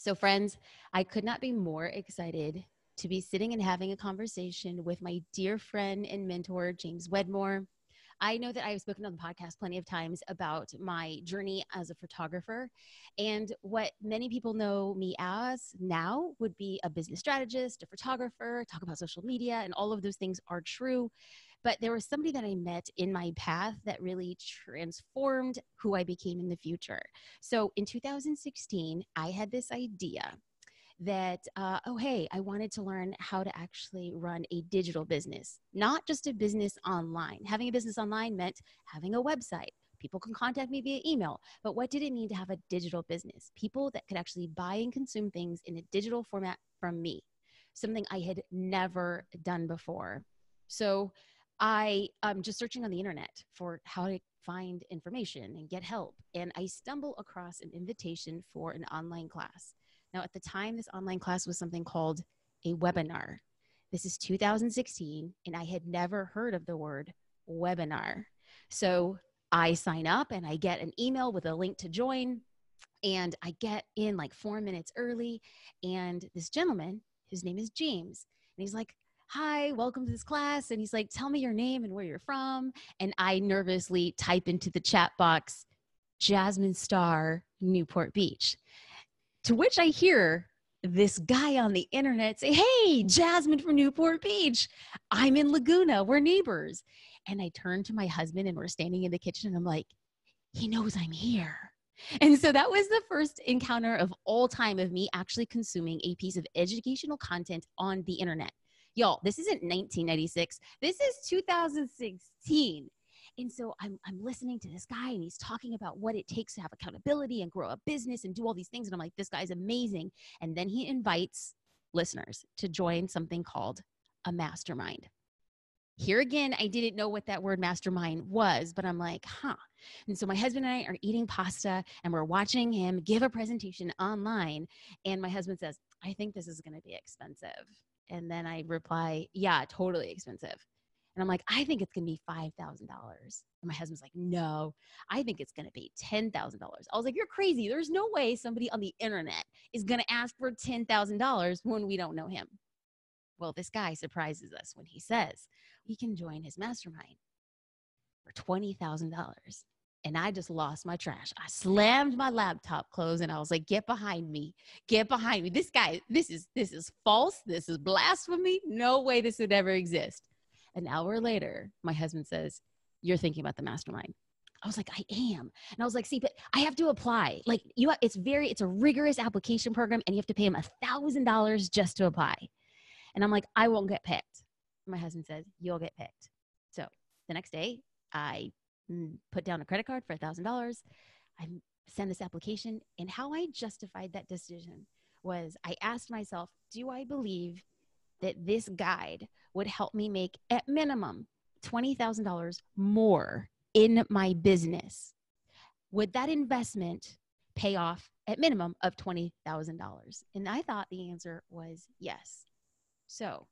So friends, I could not be more excited to be sitting and having a conversation with my dear friend and mentor, James Wedmore. I know that I've spoken on the podcast plenty of times about my journey as a photographer, and what many people know me as now would be a business strategist, a photographer, talk about social media, and all of those things are true. But there was somebody that I met in my path that really transformed who I became in the future. So in 2016, I had this idea that, hey, I wanted to learn how to actually run a digital business, not just a business online. Having a business online meant having a website. People can contact me via email. But what did it mean to have a digital business? People that could actually buy and consume things in a digital format from me, something I had never done before. So I am just searching on the internet for how to find information and get help. And I stumble across an invitation for an online class. Now, at the time, this online class was something called a webinar. This is 2016, and I had never heard of the word webinar. So I sign up and I get an email with a link to join, and I get in like 4 minutes early. And this gentleman, his name is James, and he's like, "Hi, welcome to this class." And he's like, "Tell me your name and where you're from." And I nervously type into the chat box, "Jasmine Star, Newport Beach." To which I hear this guy on the internet say, "Hey, Jasmine from Newport Beach. I'm in Laguna. We're neighbors." And I turn to my husband and we're standing in the kitchen and I'm like, he knows I'm here. And so that was the first encounter of all time of me actually consuming a piece of educational content on the internet. Y'all, this isn't 1996. This is 2016. And so I'm listening to this guy and he's talking about what it takes to have accountability and grow a business and do all these things. And I'm like, this guy's amazing. And then he invites listeners to join something called a mastermind. Here again, I didn't know what that word mastermind was, but I'm like, And so my husband and I are eating pasta and we're watching him give a presentation online. And my husband says, "I think this is going to be expensive." And then I reply, "Yeah, totally expensive." And I'm like, "I think it's going to be $5,000. And my husband's like, "No, I think it's going to be $10,000. I was like, "You're crazy. There's no way somebody on the internet is going to ask for $10,000 when we don't know him." Well, this guy surprises us when he says we can join his mastermind for $20,000. And I just lost my trash. I slammed my laptop closed and I was like, "Get behind me. Get behind me. This guy, this is false. This is blasphemy. No way this would ever exist." An hour later, my husband says, "You're thinking about the mastermind." I was like, "I am." And I was like, "See, but I have to apply. Like it's a rigorous application program and you have to pay him $1,000 just to apply." And I'm like, "I won't get picked." My husband says, "You'll get picked." So the next day, I put down a credit card for $1,000. I send this application. And how I justified that decision was I asked myself, do I believe that this guide would help me make at minimum $20,000 more in my business? Would that investment pay off at minimum of $20,000? And I thought the answer was yes. So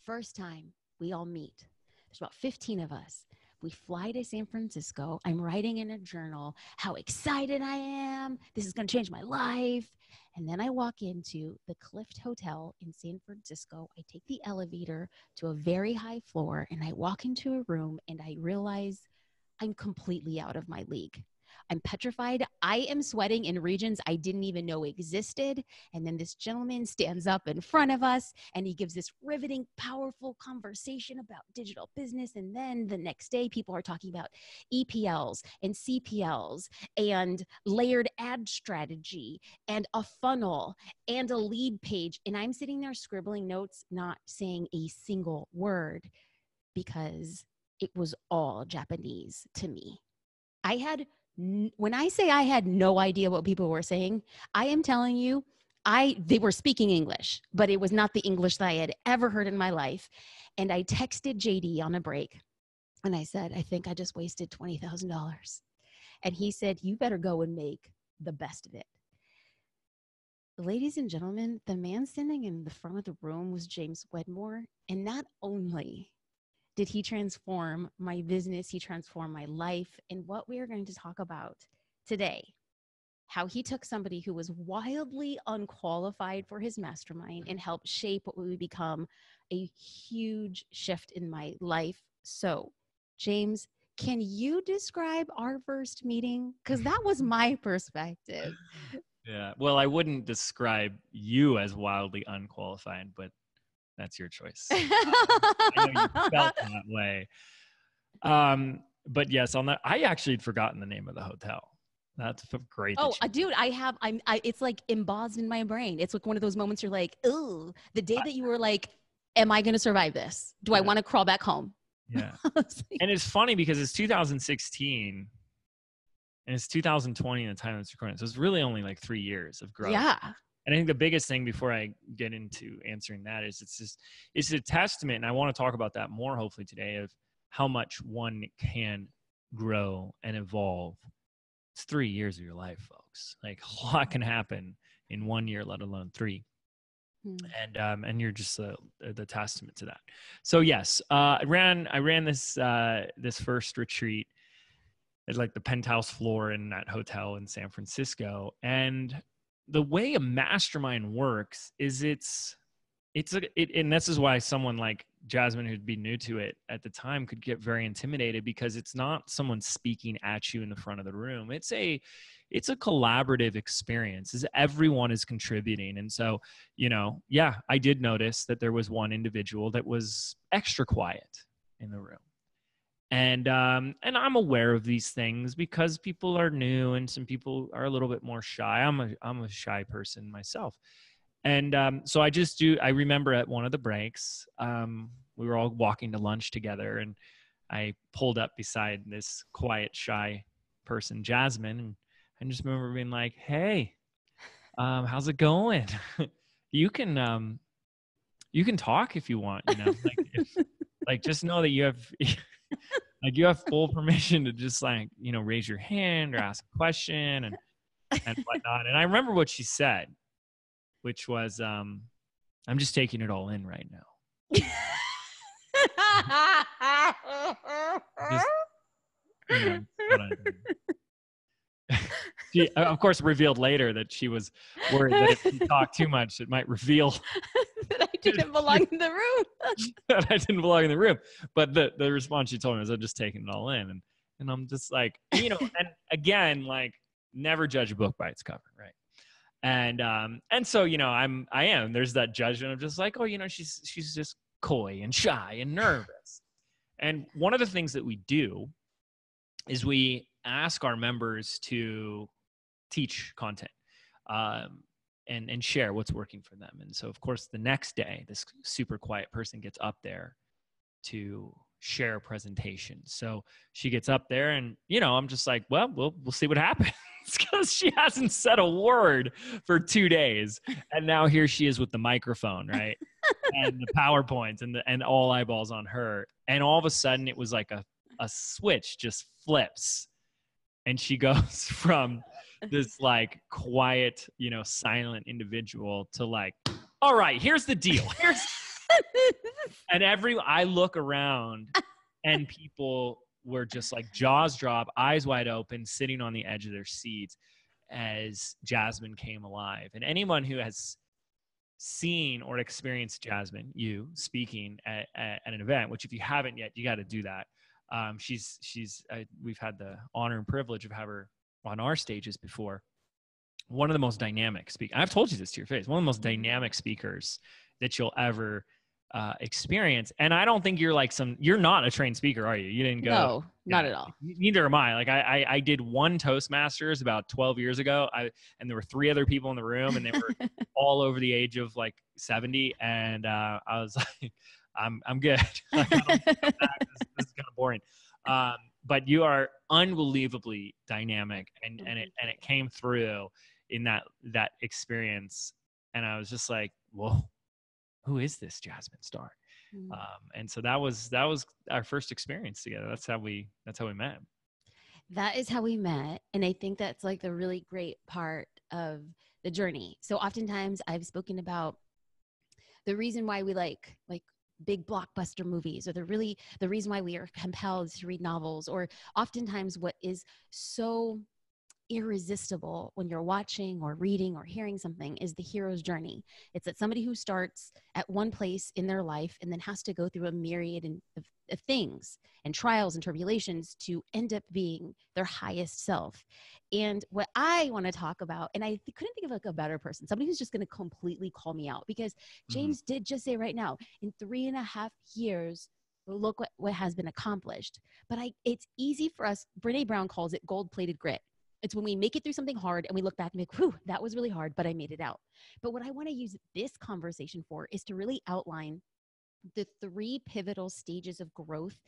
first time we all meet, there's about 15 of us. We fly to San Francisco. I'm writing in a journal how excited I am. This is going to change my life. And then I walk into the Clift Hotel in San Francisco. I take the elevator to a very high floor and I walk into a room and I realize I'm completely out of my league. I'm petrified. I am sweating in regions I didn't even know existed. And then this gentleman stands up in front of us and he gives this riveting, powerful conversation about digital business. And then the next day, people are talking about EPLs and CPLs and layered ad strategy and a funnel and a lead page. And I'm sitting there scribbling notes, not saying a single word because it was all Japanese to me. When I say I had no idea what people were saying, I am telling you, they were speaking English, but it was not the English that I had ever heard in my life. And I texted JD on a break and I said, "I think I just wasted $20,000. And he said, "You better go and make the best of it." Ladies and gentlemen, the man standing in the front of the room was James Wedmore. And not only did he transform my business, he transformed my life, and what we are going to talk about today how he took somebody who was wildly unqualified for his mastermind and helped shape what would become a huge shift in my life. So, James, can you describe our first meeting? Because that was my perspective. Yeah. Well, I wouldn't describe you as wildly unqualified, but that's your choice. I know you felt that way. But yes, on that, I actually had forgotten the name of the hotel. That's great. Oh, dude, it's like embossed in my brain. It's like one of those moments you're like, ooh, the day that you were like, am I going to survive this? Do I want to crawl back home? Yeah. And it's funny because it's 2016 and it's 2020 in the time that's recording. So it's really only like 3 years of growth. Yeah. And I think the biggest thing before I get into answering that is it's a testament. And I want to talk about that more hopefully today of how much one can grow and evolve. It's 3 years of your life, folks. Like a lot can happen in 1 year, let alone 3. And you're just the testament to that. So yes, I ran this first retreat at like the penthouse floor in that hotel in San Francisco. And the way a mastermind works is and this is why someone like Jasmine, who'd be new to it at the time, could get very intimidated because it's not someone speaking at you in the front of the room. It's a collaborative experience as everyone is contributing. And so, I did notice that there was one individual that was extra quiet in the room. And I'm aware of these things because people are new and some people are a little bit more shy. I'm a shy person myself. And so I remember at one of the breaks, we were all walking to lunch together and I pulled up beside this quiet, shy person, Jasmine. And I just remember being like, hey, how's it going? You can talk if you want, just know that you have, like you have full permission to just raise your hand or ask a question and whatnot. And I remember what she said, which was, I'm just taking it all in right now. She, of course, revealed later that she was worried that if she talked too much, it might reveal that I didn't belong in the room. That I didn't belong in the room. But the response she told me was, I'm just taking it all in. And I'm just like, and again, like never judge a book by its cover, right? And so, I am. There's that judgment of just like, oh, she's just coy and shy and nervous. And one of the things that we do is we ask our members to teach content and share what's working for them. And so, of course, the next day, this super quiet person gets up there to share a presentation. So she gets up there and, I'm just like, well, we'll see what happens because she hasn't said a word for 2 days. And now here she is with the microphone, right? And the PowerPoints and all eyeballs on her. And all of a sudden it was like a switch just flips. And she goes from this like quiet, silent individual to like, all right, here's the deal. And I look around and people were just like jaws drop, eyes wide open, sitting on the edge of their seats as Jasmine came alive. And anyone who has seen or experienced Jasmine, you speaking at an event, which if you haven't yet, you got to do that. We've had the honor and privilege of having her on our stages before. One of the most dynamic speakers. I've told you this to your face. One of the most dynamic speakers that you'll ever experience. And I don't think you're not a trained speaker, are you? You didn't go. No, not at all. Neither am I. Like I did one Toastmasters about 12 years ago. And there were 3 other people in the room and they were all over the age of like 70. And I was like, I'm good. Like, I don't think I'm back. This is kind of boring. But you are unbelievably dynamic and it came through in that experience. And I was just like, whoa, who is this Jasmine Star? And so that was our first experience together. That's how we met. That is how we met. And I think that's like the really great part of the journey. So oftentimes I've spoken about the reason why we like big blockbuster movies, or the reason why we are compelled to read novels, or oftentimes what is so irresistible when you're watching or reading or hearing something is the hero's journey. It's that somebody who starts at one place in their life and then has to go through a myriad of things and trials and tribulations to end up being their highest self. And what I want to talk about, and I couldn't think of like a better person, somebody who's just going to completely call me out, because James did just say right now, in 3.5 years, look what has been accomplished. But it's easy for us. Brene Brown calls it gold-plated grit. It's when we make it through something hard and we look back and be like, whew, that was really hard, but I made it out. But what I want to use this conversation for is to really outline the 3 pivotal stages of growth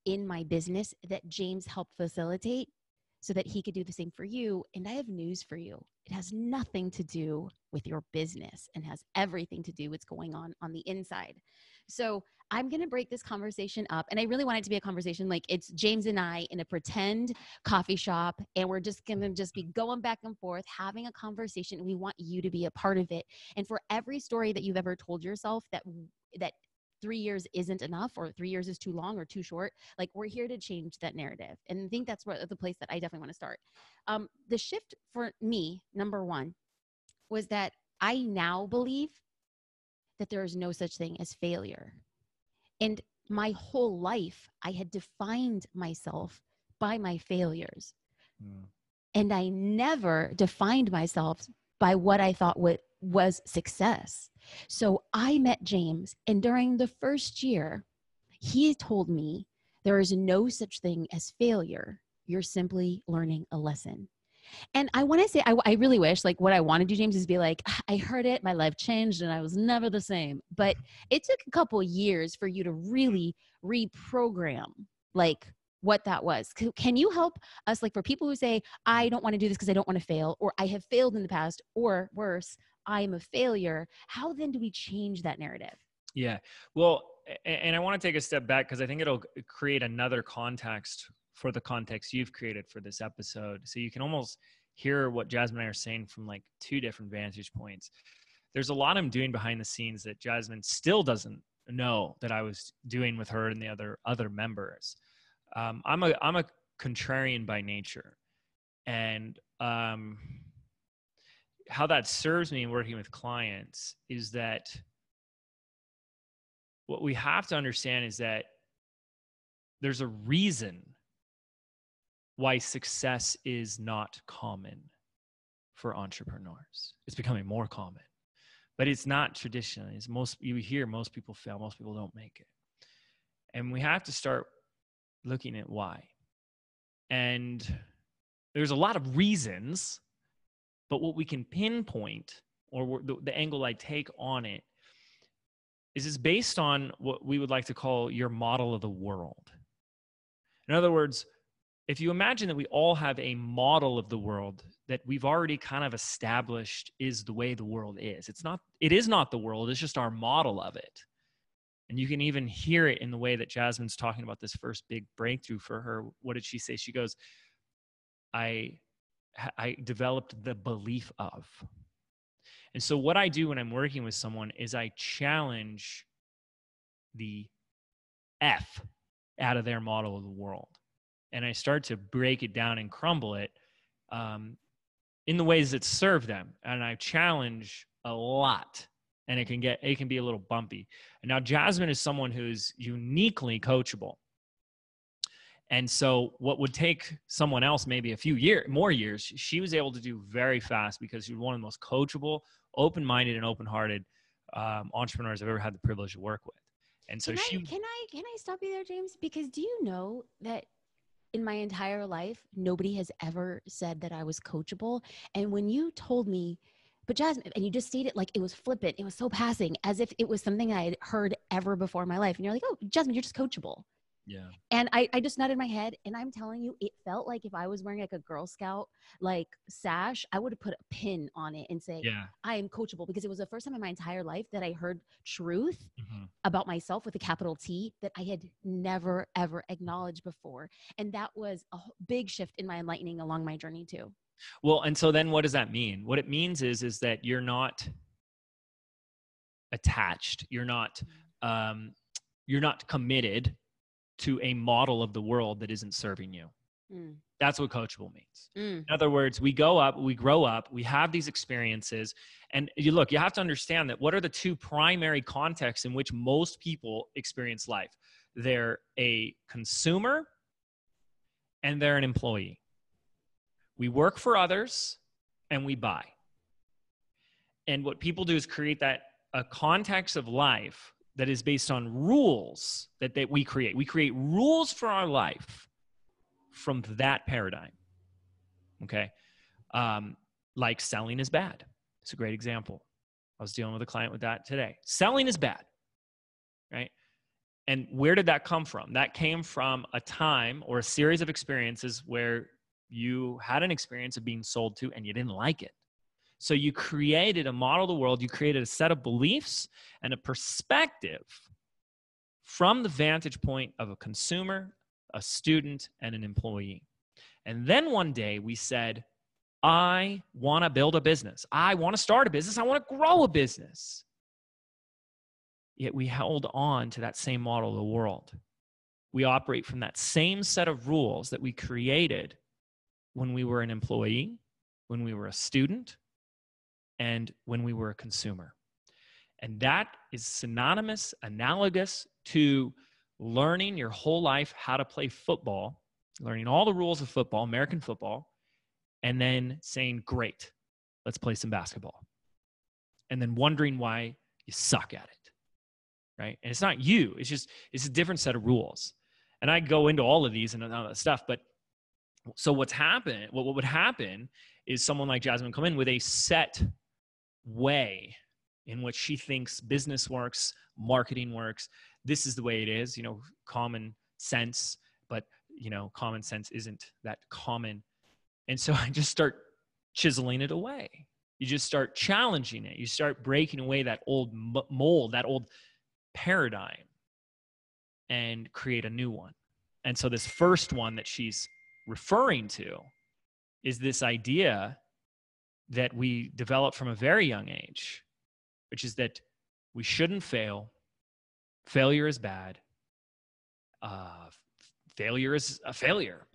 in my business that James helped facilitate so that he could do the same for you. And I have news for you. It has nothing to do with your business and has everything to do with what's going on the inside. So I'm going to break this conversation up, and I really want it to be a conversation like it's James and I in a pretend coffee shop, and we're just going to just be going back and forth, having a conversation. We want you to be a part of it. And for every story that you've ever told yourself that 3 years isn't enough, or 3 years is too long or too short, like, we're here to change that narrative. And I think that's where the place that I definitely want to start. The shift for me, number one, was that I now believe that there is no such thing as failure. And my whole life, I had defined myself by my failures. And I never defined myself by what I thought was success. So I met James, and during the first year, he told me there is no such thing as failure. You're simply learning a lesson. And I want to say, I really wish, like, what I want to do, James, is be like, I heard it, my life changed, and I was never the same. But it took a couple years for you to really reprogram, like, what that was. Can you help us, like, for people who say, I don't want to do this because I don't want to fail, or I have failed in the past, or worse, I'm a failure. How then do we change that narrative? Yeah. Well, and I want to take a step back because I think it'll create another context for the context you've created for this episode. So you can almost hear what Jasmine and I are saying from like 2 different vantage points. There's a lot I'm doing behind the scenes that Jasmine still doesn't know that I was doing with her and the other members. I'm a contrarian by nature, and how that serves me in working with clients is that what we have to understand is that there's a reason why success is not common for entrepreneurs. It's becoming more common, but it's not traditional. You hear most people fail, most people don't make it. And we have to start looking at why. And there's a lot of reasons, but what we can pinpoint, or the angle I take on it, is it's based on what we would like to call your model of the world. In other words, if you imagine that we all have a model of the world that we've already kind of established is the way the world is. It is not the world, it's just our model of it. And you can even hear it in the way that Jasmine's talking about this first big breakthrough for her. What did she say? She goes, I developed the belief of. And so what I do when I'm working with someone is I challenge the F out of their model of the world. And I start to break it down and crumble it in the ways that serve them. And I challenge a lot, and it can be a little bumpy. And now Jasmine is someone who's uniquely coachable. And so what would take someone else maybe a few more years, she was able to do very fast because she was one of the most coachable, open-minded, and open-hearted entrepreneurs I've ever had the privilege to work with. And so can I stop you there, James? Because do you know that in my entire life, nobody has ever said that I was coachable? And when you told me, but Jasmine, and you just stated like it was flippant, it was so passing, as if it was something I had heard ever before in my life. And you're like, oh, Jasmine, you're just coachable. Yeah. And I just nodded my head, and I'm telling you, it felt like if I was wearing like a Girl Scout like sash, I would have put a pin on it and say, yeah, I am coachable, because it was the first time in my entire life that I heard truth about myself with a capital T that I had never, ever acknowledged before. And that was a big shift in my enlightening along my journey too. Well, and so then what does that mean? What it means is that you're not attached. You're not committed to a model of the world that isn't serving you. Mm. That's what coachable means. Mm. In other words, we go up, we grow up, we have these experiences. And you have to understand that what are the two primary contexts in which most people experience life? They're a consumer and they're an employee. We work for others and we buy. And what people do is create a context of life that is based on rules that we create. We create rules for our life from that paradigm. Okay. Like selling is bad. It's a great example. I was dealing with a client with that today. Selling is bad, right? And where did that come from? That came from a time or a series of experiences where you had an experience of being sold to and you didn't like it. So you created a model of the world, you created a set of beliefs and a perspective from the vantage point of a consumer, a student, and an employee. And then one day we said, I want to build a business. I want to start a business. I want to grow a business. Yet we held on to that same model of the world. We operate from that same set of rules that we created when we were an employee, when we were a student, and when we were a consumer. And that is synonymous, analogous to learning your whole life how to play football, learning all the rules of football, American football, and then saying, great, let's play some basketball. And then wondering why you suck at it, right? And it's not you, it's a different set of rules. And I go into all of these and all that stuff, but so what would happen is someone like Jasmine come in with a set way in which she thinks business works, marketing works. This is the way it is, common sense, but common sense isn't that common. And so I just start chiseling it away. You just start challenging it. You start breaking away that old mold, that old paradigm, and create a new one. And so this first one that she's referring to is this idea that we develop from a very young age, which is that we shouldn't fail. Failure is bad. Failure is a failure.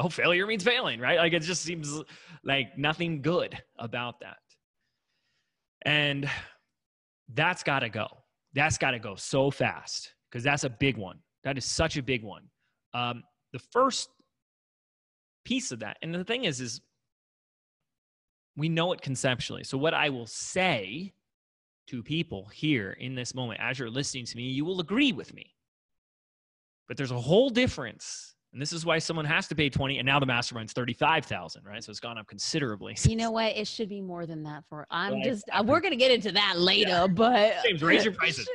Failure means failing, right? Like it just seems like nothing good about that. And that's got to go. That's got to go so fast because that's a big one. That is such a big one. The first piece of that, and the thing is we know it conceptually. So what I will say to people here in this moment, as you're listening to me, you will agree with me. But there's a whole difference. And this is why someone has to pay 20, and now the mastermind's 35,000, right? So it's gone up considerably. You know what? It should be more than that we're going to get into that later, but James, raise your prices.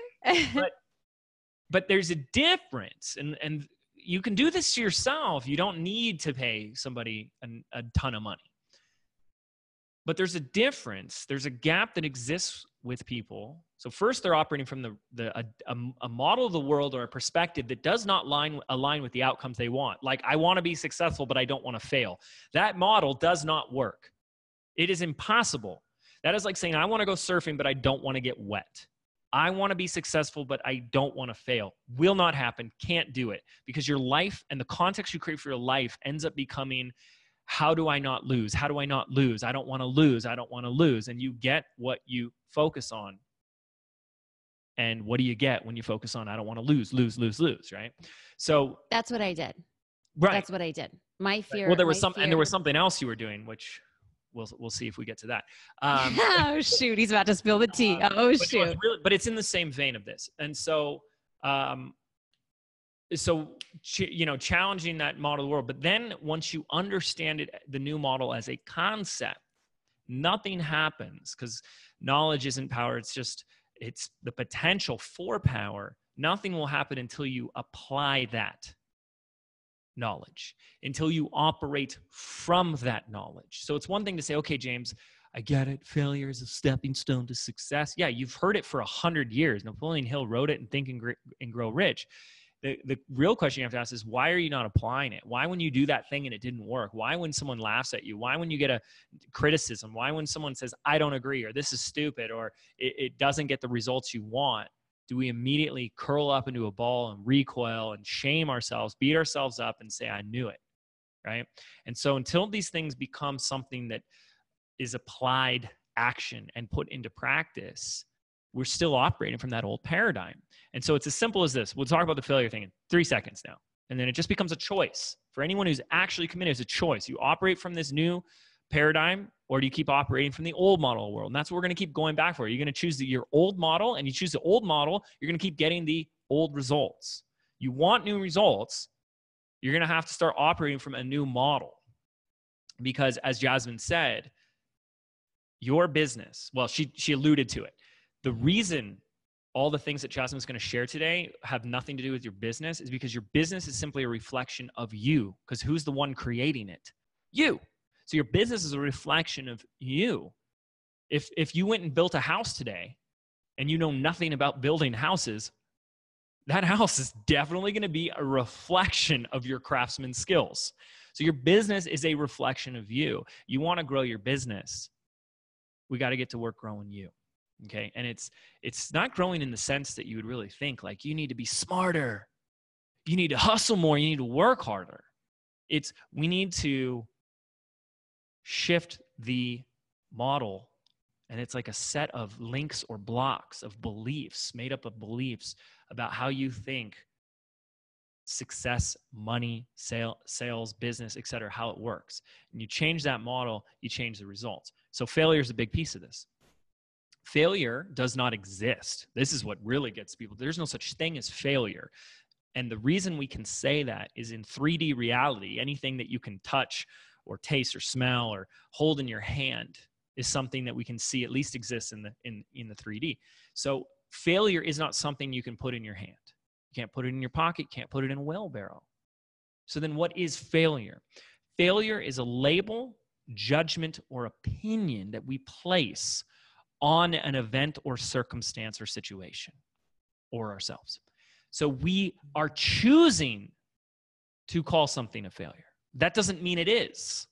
But there's a difference, and you can do this to yourself. You don't need to pay somebody a ton of money. But there's a difference. There's a gap that exists with people. So first, they're operating from a model of the world or a perspective that does not align with the outcomes they want. Like, I want to be successful, but I don't want to fail. That model does not work. It is impossible. That is like saying, I want to go surfing, but I don't want to get wet. I want to be successful, but I don't want to fail. Will not happen. Can't do it. Because your life and the context you create for your life ends up becoming, how do I not lose? How do I not lose? I don't want to lose. I don't want to lose. And you get what you focus on. And what do you get when you focus on, I don't want to lose, right? So that's what I did. Right. That's what I did. My fear. Well, there was something else you were doing, which we'll see if we get to that. Oh shoot, he's about to spill the tea. Shoot. But it's in the same vein of this. And so, challenging that model of the world. But then once you understand it, the new model as a concept, nothing happens because knowledge isn't power. It's the potential for power. Nothing will happen until you apply that knowledge, until you operate from that knowledge. So it's one thing to say, okay, James, I get it. Failure is a stepping stone to success. Yeah, you've heard it for 100 years. Napoleon Hill wrote it in Think and Grow Rich. The real question you have to ask is, why are you not applying it? Why when you do that thing and it didn't work? Why when someone laughs at you? Why when you get a criticism? Why when someone says, I don't agree, or this is stupid, or it doesn't get the results you want? do we immediately curl up into a ball and recoil and shame ourselves, beat ourselves up and say, I knew it, right? And so until these things become something that is applied action and put into practice, we're still operating from that old paradigm. And so it's as simple as this. We'll talk about the failure thing in 3 seconds now. And then it just becomes a choice. For anyone who's actually committed, it's a choice. You operate from this new paradigm, or do you keep operating from the old model world? And that's what we're going to keep going back for. You're going to choose your old model, and you choose the old model, you're going to keep getting the old results. You want new results, you're going to have to start operating from a new model. Because as Jasmine said, your business, well, she alluded to it. The reason all the things that Jasmine's going to share today have nothing to do with your business is because your business is simply a reflection of you. Because who's the one creating it? You. So your business is a reflection of you. If you went and built a house today and you know nothing about building houses, that house is definitely going to be a reflection of your craftsman skills. So your business is a reflection of you. You want to grow your business, we got to get to work growing you. Okay. And it's not growing in the sense that you would really think like you need to be smarter. You need to hustle more. You need to work harder. We need to shift the model. And it's like a set of links or blocks of beliefs, made up of beliefs about how you think success, money, sales, business, et cetera, how it works. And you change that model, you change the results. So failure is a big piece of this. Failure does not exist. This is what really gets people. There's no such thing as failure. And the reason we can say that is in 3D reality, anything that you can touch or taste or smell or hold in your hand is something that we can see at least exists in the 3D. So failure is not something you can put in your hand. You can't put it in your pocket, can't put it in a wheelbarrow. So then what is failure? Failure is a label, judgment, or opinion that we place on an event or circumstance or situation or ourselves. So we are choosing to call something a failure. That doesn't mean it is.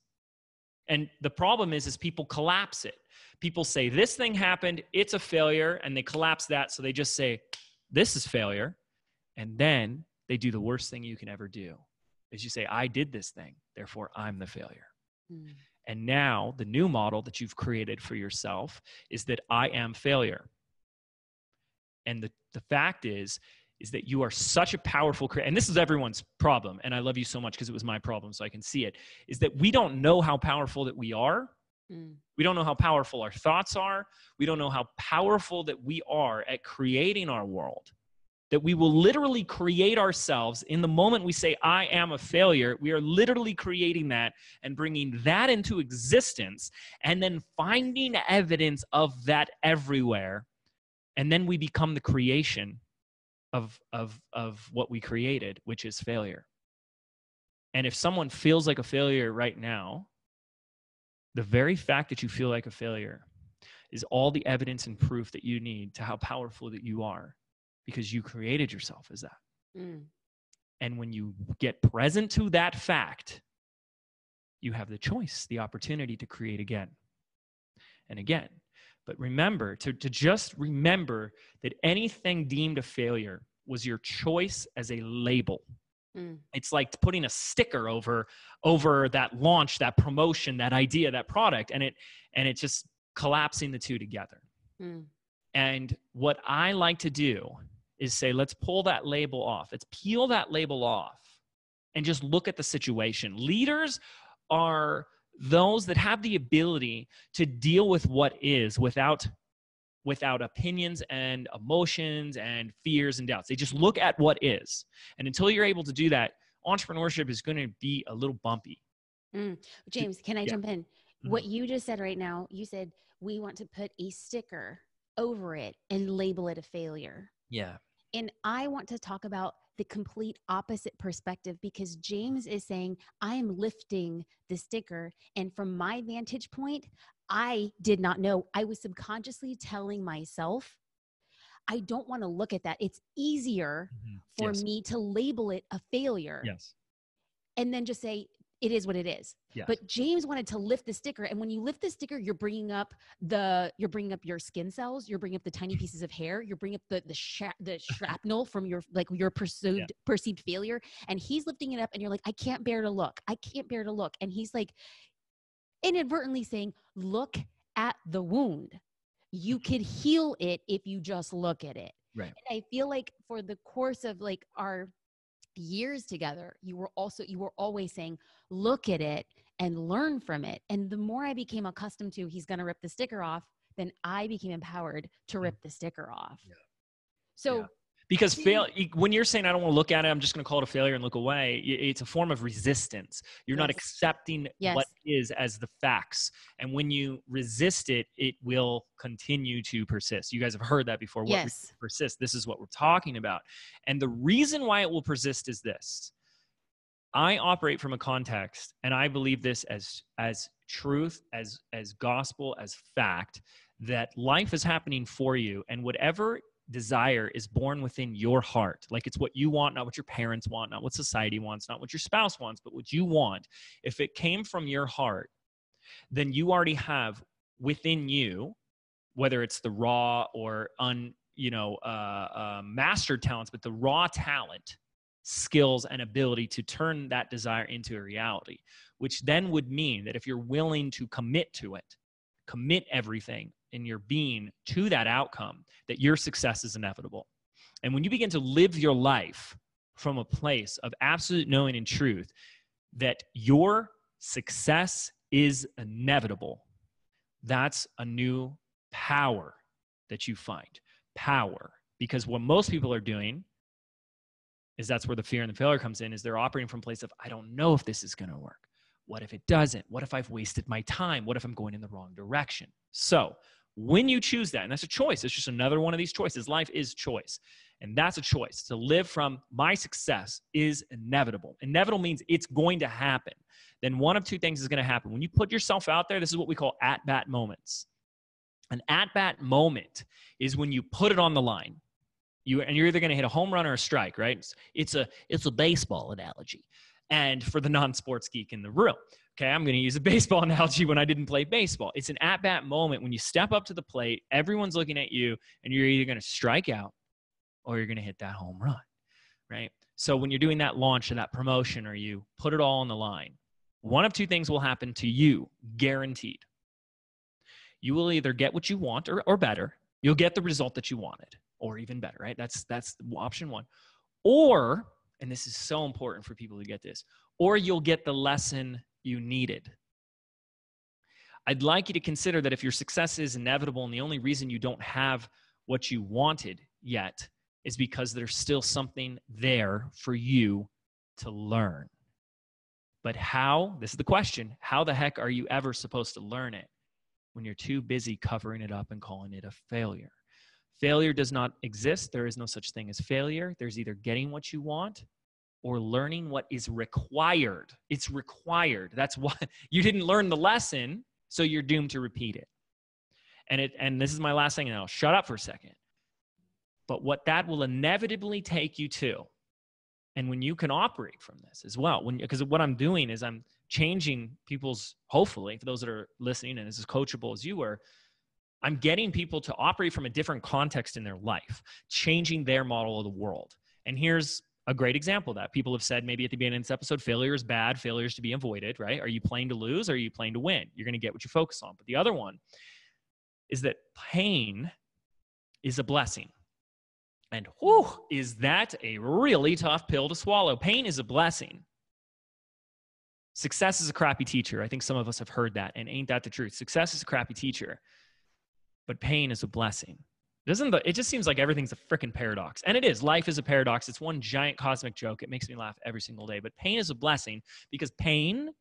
And the problem is people collapse it. People say, this thing happened, it's a failure, and they collapse that. So they just say, this is failure. And then they do the worst thing you can ever do, is you say, I did this thing, therefore I'm the failure. Mm. And now the new model that you've created for yourself is that I am failure. And the fact is that you are such a powerful creator. And this is everyone's problem. And I love you so much because it was my problem, so I can see it, is that we don't know how powerful that we are. Mm. We don't know how powerful our thoughts are. We don't know how powerful that we are at creating our world. That we will literally create ourselves in the moment we say, I am a failure. We are literally creating that and bringing that into existence and then finding evidence of that everywhere. And then we become the creation of what we created, which is failure. And if someone feels like a failure right now, the very fact that you feel like a failure is all the evidence and proof that you need to how powerful that you are. Because you created yourself as that. Mm. And when you get present to that fact, you have the choice, the opportunity to create again and again. But remember, to just remember that anything deemed a failure was your choice as a label. Mm. It's like putting a sticker over that launch, that promotion, that idea, that product, and it just collapsing the two together. Mm. And what I like to do is say, let's pull that label off. Let's peel that label off and just look at the situation. Leaders are those that have the ability to deal with what is without opinions and emotions and fears and doubts. They just look at what is. And until you're able to do that, entrepreneurship is going to be a little bumpy. Mm. James, can I jump in? Mm-hmm. What you just said right now, you said we want to put a sticker over it and label it a failure. Yeah. And I want to talk about the complete opposite perspective, because James is saying, I am lifting the sticker. And from my vantage point, I did not know. I was subconsciously telling myself, I don't want to look at that. It's easier for me to label it a failure. Yes. And then just say, it is what it is. Yes. But James wanted to lift the sticker. And when you lift the sticker, you're bringing up your skin cells, you're bringing up the tiny pieces of hair, you're bringing up the shrapnel from your perceived failure. And he's lifting it up and you're like, I can't bear to look. I can't bear to look. And he's like inadvertently saying, look at the wound. You could heal it if you just look at it. Right. And I feel like for the course of like our years together, you were always saying, look at it and learn from it. And the more I became accustomed to, he's going to rip the sticker off, then I became empowered to rip the sticker off. Yeah. So yeah. Because when you're saying, I don't want to look at it, I'm just going to call it a failure and look away. It's a form of resistance. You're not accepting what is as the facts. And when you resist it, it will continue to persist. You guys have heard that before. What persist? This is what we're talking about. And the reason why it will persist is this. I operate from a context, and I believe this as truth, as gospel, as fact, that life is happening for you, and whatever desire is born within your heart. Like it's what you want, not what your parents want, not what society wants, not what your spouse wants, but what you want. If it came from your heart, then you already have within you, whether it's the raw or mastered talents, but the raw talent, skills, and ability to turn that desire into a reality, which then would mean that if you're willing to commit to it, commit everything in your being to that outcome, that your success is inevitable. And when you begin to live your life from a place of absolute knowing and truth that your success is inevitable, that's a new power that you find. Power. Because what most people are doing is that's where the fear and the failure comes in, is they're operating from a place of, I don't know if this is going to work. What if it doesn't? What if I've wasted my time? What if I'm going in the wrong direction? So when you choose that, and that's a choice, it's just another one of these choices. Life is choice. And that's a choice, to live from my success is inevitable. Inevitable means it's going to happen. Then one of two things is going to happen. When you put yourself out there, this is what we call at-bat moments. An at-bat moment is when you put it on the line. You're either going to hit a home run or a strike, right? It's a baseball analogy. And for the non-sports geek in the room, okay, I'm going to use a baseball analogy when I didn't play baseball. It's an at-bat moment when you step up to the plate, everyone's looking at you, and you're either going to strike out or you're going to hit that home run, right? So when you're doing that launch or that promotion, or you put it all on the line, one of two things will happen to you, guaranteed. You will either get what you want or better. You'll get the result that you wanted, or even better, right? That's option one. Or, and this is so important for people to get this, or you'll get the lesson you needed. I'd like you to consider that if your success is inevitable and the only reason you don't have what you wanted yet is because there's still something there for you to learn. But how, this is the question, how the heck are you ever supposed to learn it when you're too busy covering it up and calling it a failure? Failure does not exist. There is no such thing as failure. There's either getting what you want or learning what is required. It's required. That's why you didn't learn the lesson, so you're doomed to repeat it. And this is my last thing, and I'll shut up for a second. But what that will inevitably take you to, and when you can operate from this as well, because what I'm doing is I'm changing people's, hopefully, for those that are listening and as coachable as you were, I'm getting people to operate from a different context in their life, changing their model of the world. And here's a great example of that. People have said maybe at the beginning of this episode, failure is bad, failure is to be avoided, right? Are you playing to lose or are you playing to win? You're going to get what you focus on. But the other one is that pain is a blessing. And whew, is that a really tough pill to swallow? Pain is a blessing. Success is a crappy teacher. I think some of us have heard that, and ain't that the truth? Success is a crappy teacher, but pain is a blessing. It just seems like everything's a freaking paradox. And it is. Life is a paradox. It's one giant cosmic joke. It makes me laugh every single day. But pain is a blessing because pain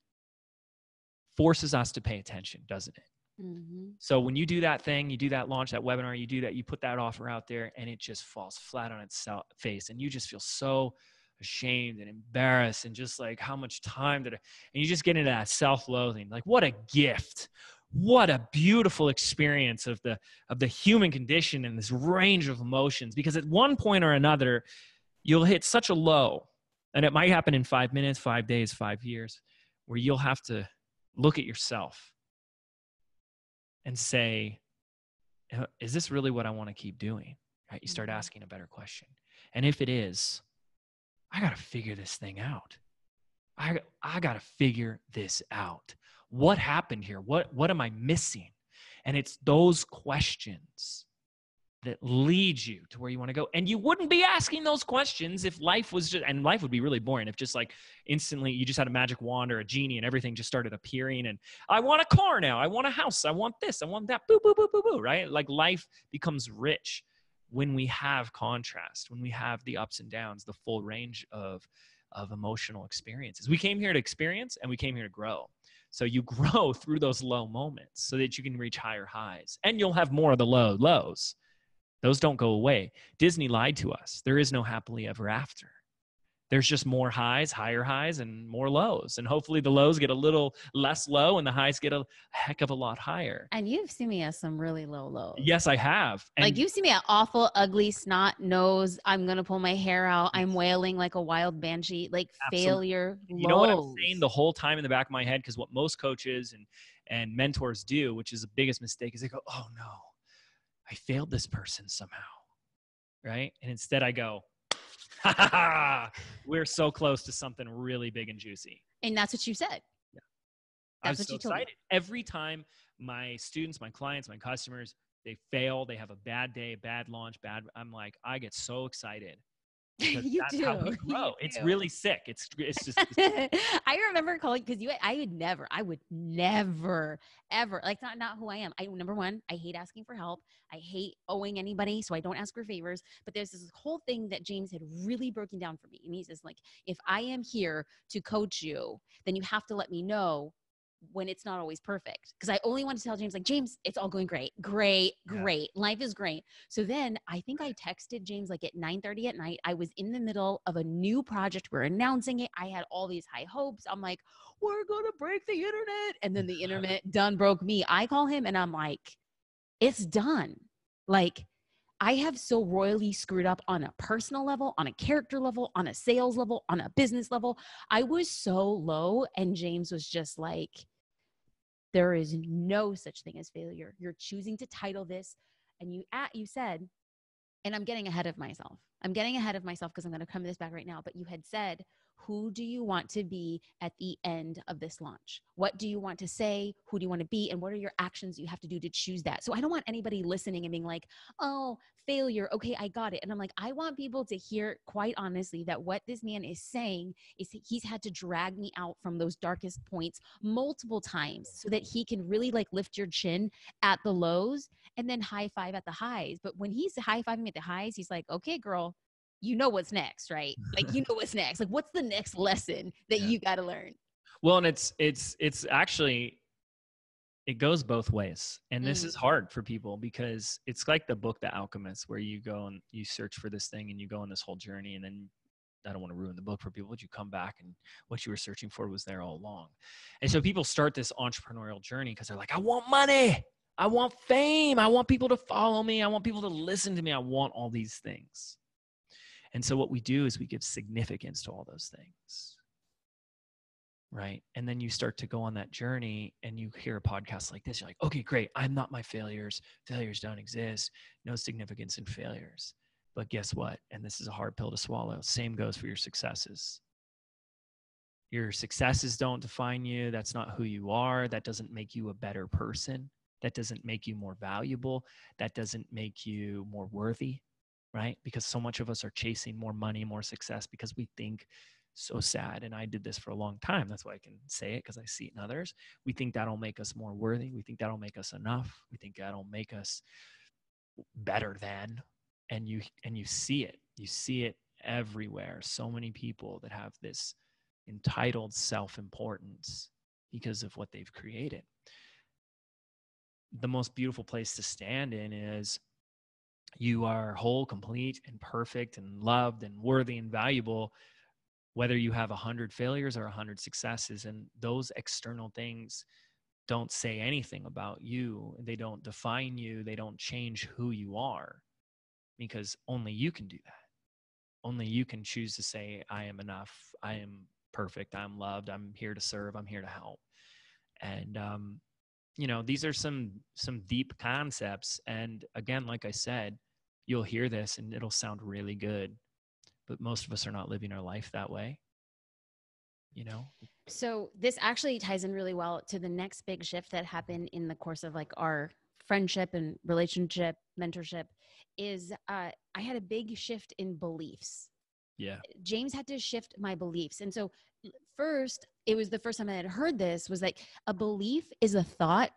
forces us to pay attention, doesn't it? Mm-hmm. So when you do that thing, you do that launch, that webinar, you do that, you put that offer out there, and it just falls flat on its face. And you just feel so ashamed and embarrassed and just like, how much time and you just get into that self-loathing. Like, what a gift. What a beautiful experience of the human condition and this range of emotions, because at one point or another, you'll hit such a low, and it might happen in 5 minutes, 5 days, 5 years, where you'll have to look at yourself and say, is this really what I want to keep doing? Right? You start asking a better question. And if it is, I got to figure this thing out. I got to figure this out. What happened here? What am I missing? And it's those questions that lead you to where you want to go. And you wouldn't be asking those questions if life was just, and life would be really boring if just like instantly you just had a magic wand or a genie and everything just started appearing. And I want a car now. I want a house. I want this. I want that. Boo, boo, boo, boo, boo, right? Like life becomes rich when we have contrast, when we have the ups and downs, the full range of emotional experiences. We came here to experience and we came here to grow. So you grow through those low moments so that you can reach higher highs, and you'll have more of the lows. Those don't go away. Disney lied to us. There is no happily ever after. There's just more highs, higher highs, and more lows. And hopefully the lows get a little less low and the highs get a heck of a lot higher. And you've seen me at some really low lows. Yes, I have. And like, you see me at awful, ugly, snot nose. I'm going to pull my hair out. I'm wailing like a wild banshee, like absolutely. Failure lows. You know what I'm saying the whole time in the back of my head? Because what most coaches and mentors do, which is the biggest mistake, is they go, oh no, I failed this person somehow, right? And instead I go, ha ha ha, we're so close to something really big and juicy. And that's what you said. Yeah. That's I'm so excited. Every time my students, my clients, my customers, they fail, they have a bad day, bad launch, I'm like, I get so excited. You that's do. How we grow. It's really sick. It's just. I remember calling because I would never, ever, like, not who I am. Number one, I hate asking for help. I hate owing anybody, so I don't ask for favors. But there's this whole thing that James had really broken down for me, and he says, like, if I am here to coach you, then you have to let me know when it's not always perfect. Because I only want to tell James, like, James, it's all going great. Great. Life is great. So then I think I texted James like at 9:30 at night. I was in the middle of a new project. We're announcing it. I had all these high hopes. I'm like, we're going to break the internet. And then the internet done broke me. I call him and I'm like, it's done. Like, I have so royally screwed up on a personal level, on a character level, on a sales level, on a business level. I was so low. And James was just like, there is no such thing as failure. You're choosing to title this. And you said, and I'm getting ahead of myself. Because I'm going to come to this back right now. But you had said, who do you want to be at the end of this launch? What do you want to say? Who do you want to be? And what are your actions you have to do to choose that? So I don't want anybody listening and being like, oh, failure. Okay, I got it. And I'm like, I want people to hear, quite honestly, that what this man is saying is he's had to drag me out from those darkest points multiple times so that he can really like lift your chin at the lows and then high five at the highs. But when he's high fiving at the highs, he's like, okay, girl, you know what's next, right? Like, you know what's next. Like, what's the next lesson that you got to learn? Well, and it's actually, it goes both ways. And this is hard for people because it's like the book, The Alchemist, where you go and you search for this thing and you go on this whole journey. And then I don't want to ruin the book for people, but you come back and what you were searching for was there all along. And so people start this entrepreneurial journey because they're like, I want money. I want fame. I want people to follow me. I want people to listen to me. I want all these things. And so what we do is we give significance to all those things, right? And then you start to go on that journey and you hear a podcast like this. You're like, okay, great. I'm not my failures. Failures don't exist. No significance in failures. But guess what? And this is a hard pill to swallow. Same goes for your successes. Your successes don't define you. That's not who you are. That doesn't make you a better person. That doesn't make you more valuable. That doesn't make you more worthy. Right? Because so much of us are chasing more money, more success because we think, so sad. And I did this for a long time. That's why I can say it, because I see it in others. We think that'll make us more worthy. We think that'll make us enough. We think that'll make us better than. And you see it. You see it everywhere. So many people that have this entitled self-importance because of what they've created. The most beautiful place to stand in is you are whole, complete, and perfect, and loved, and worthy, and valuable, whether you have 100 failures or 100 successes. And those external things don't say anything about you. They don't define you. They don't change who you are, because only you can do that. Only you can choose to say, I am enough. I am perfect. I'm loved. I'm here to serve. I'm here to help. And, these are some deep concepts. And again, like I said, you'll hear this and it'll sound really good, but most of us are not living our life that way. So this actually ties in really well to the next big shift that happened in the course of like our friendship and relationship, mentorship is I had a big shift in beliefs. Yeah. James had to shift my beliefs. And so first, it was the first time I had heard this was like a belief is a thought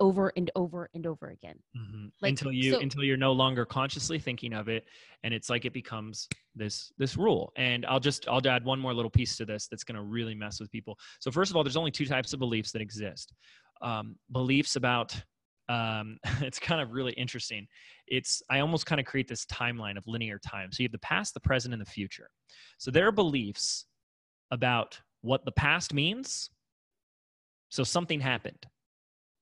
over and over and over again. Mm-hmm. Like until you're no longer consciously thinking of it, and it's like it becomes this rule. And I'll add one more little piece to this that's going to really mess with people. So first of all, there's only two types of beliefs that exist. Beliefs about it's kind of really interesting. I almost kind of create this timeline of linear time. So you have the past, the present, and the future. So there are beliefs about what the past means. So something happened,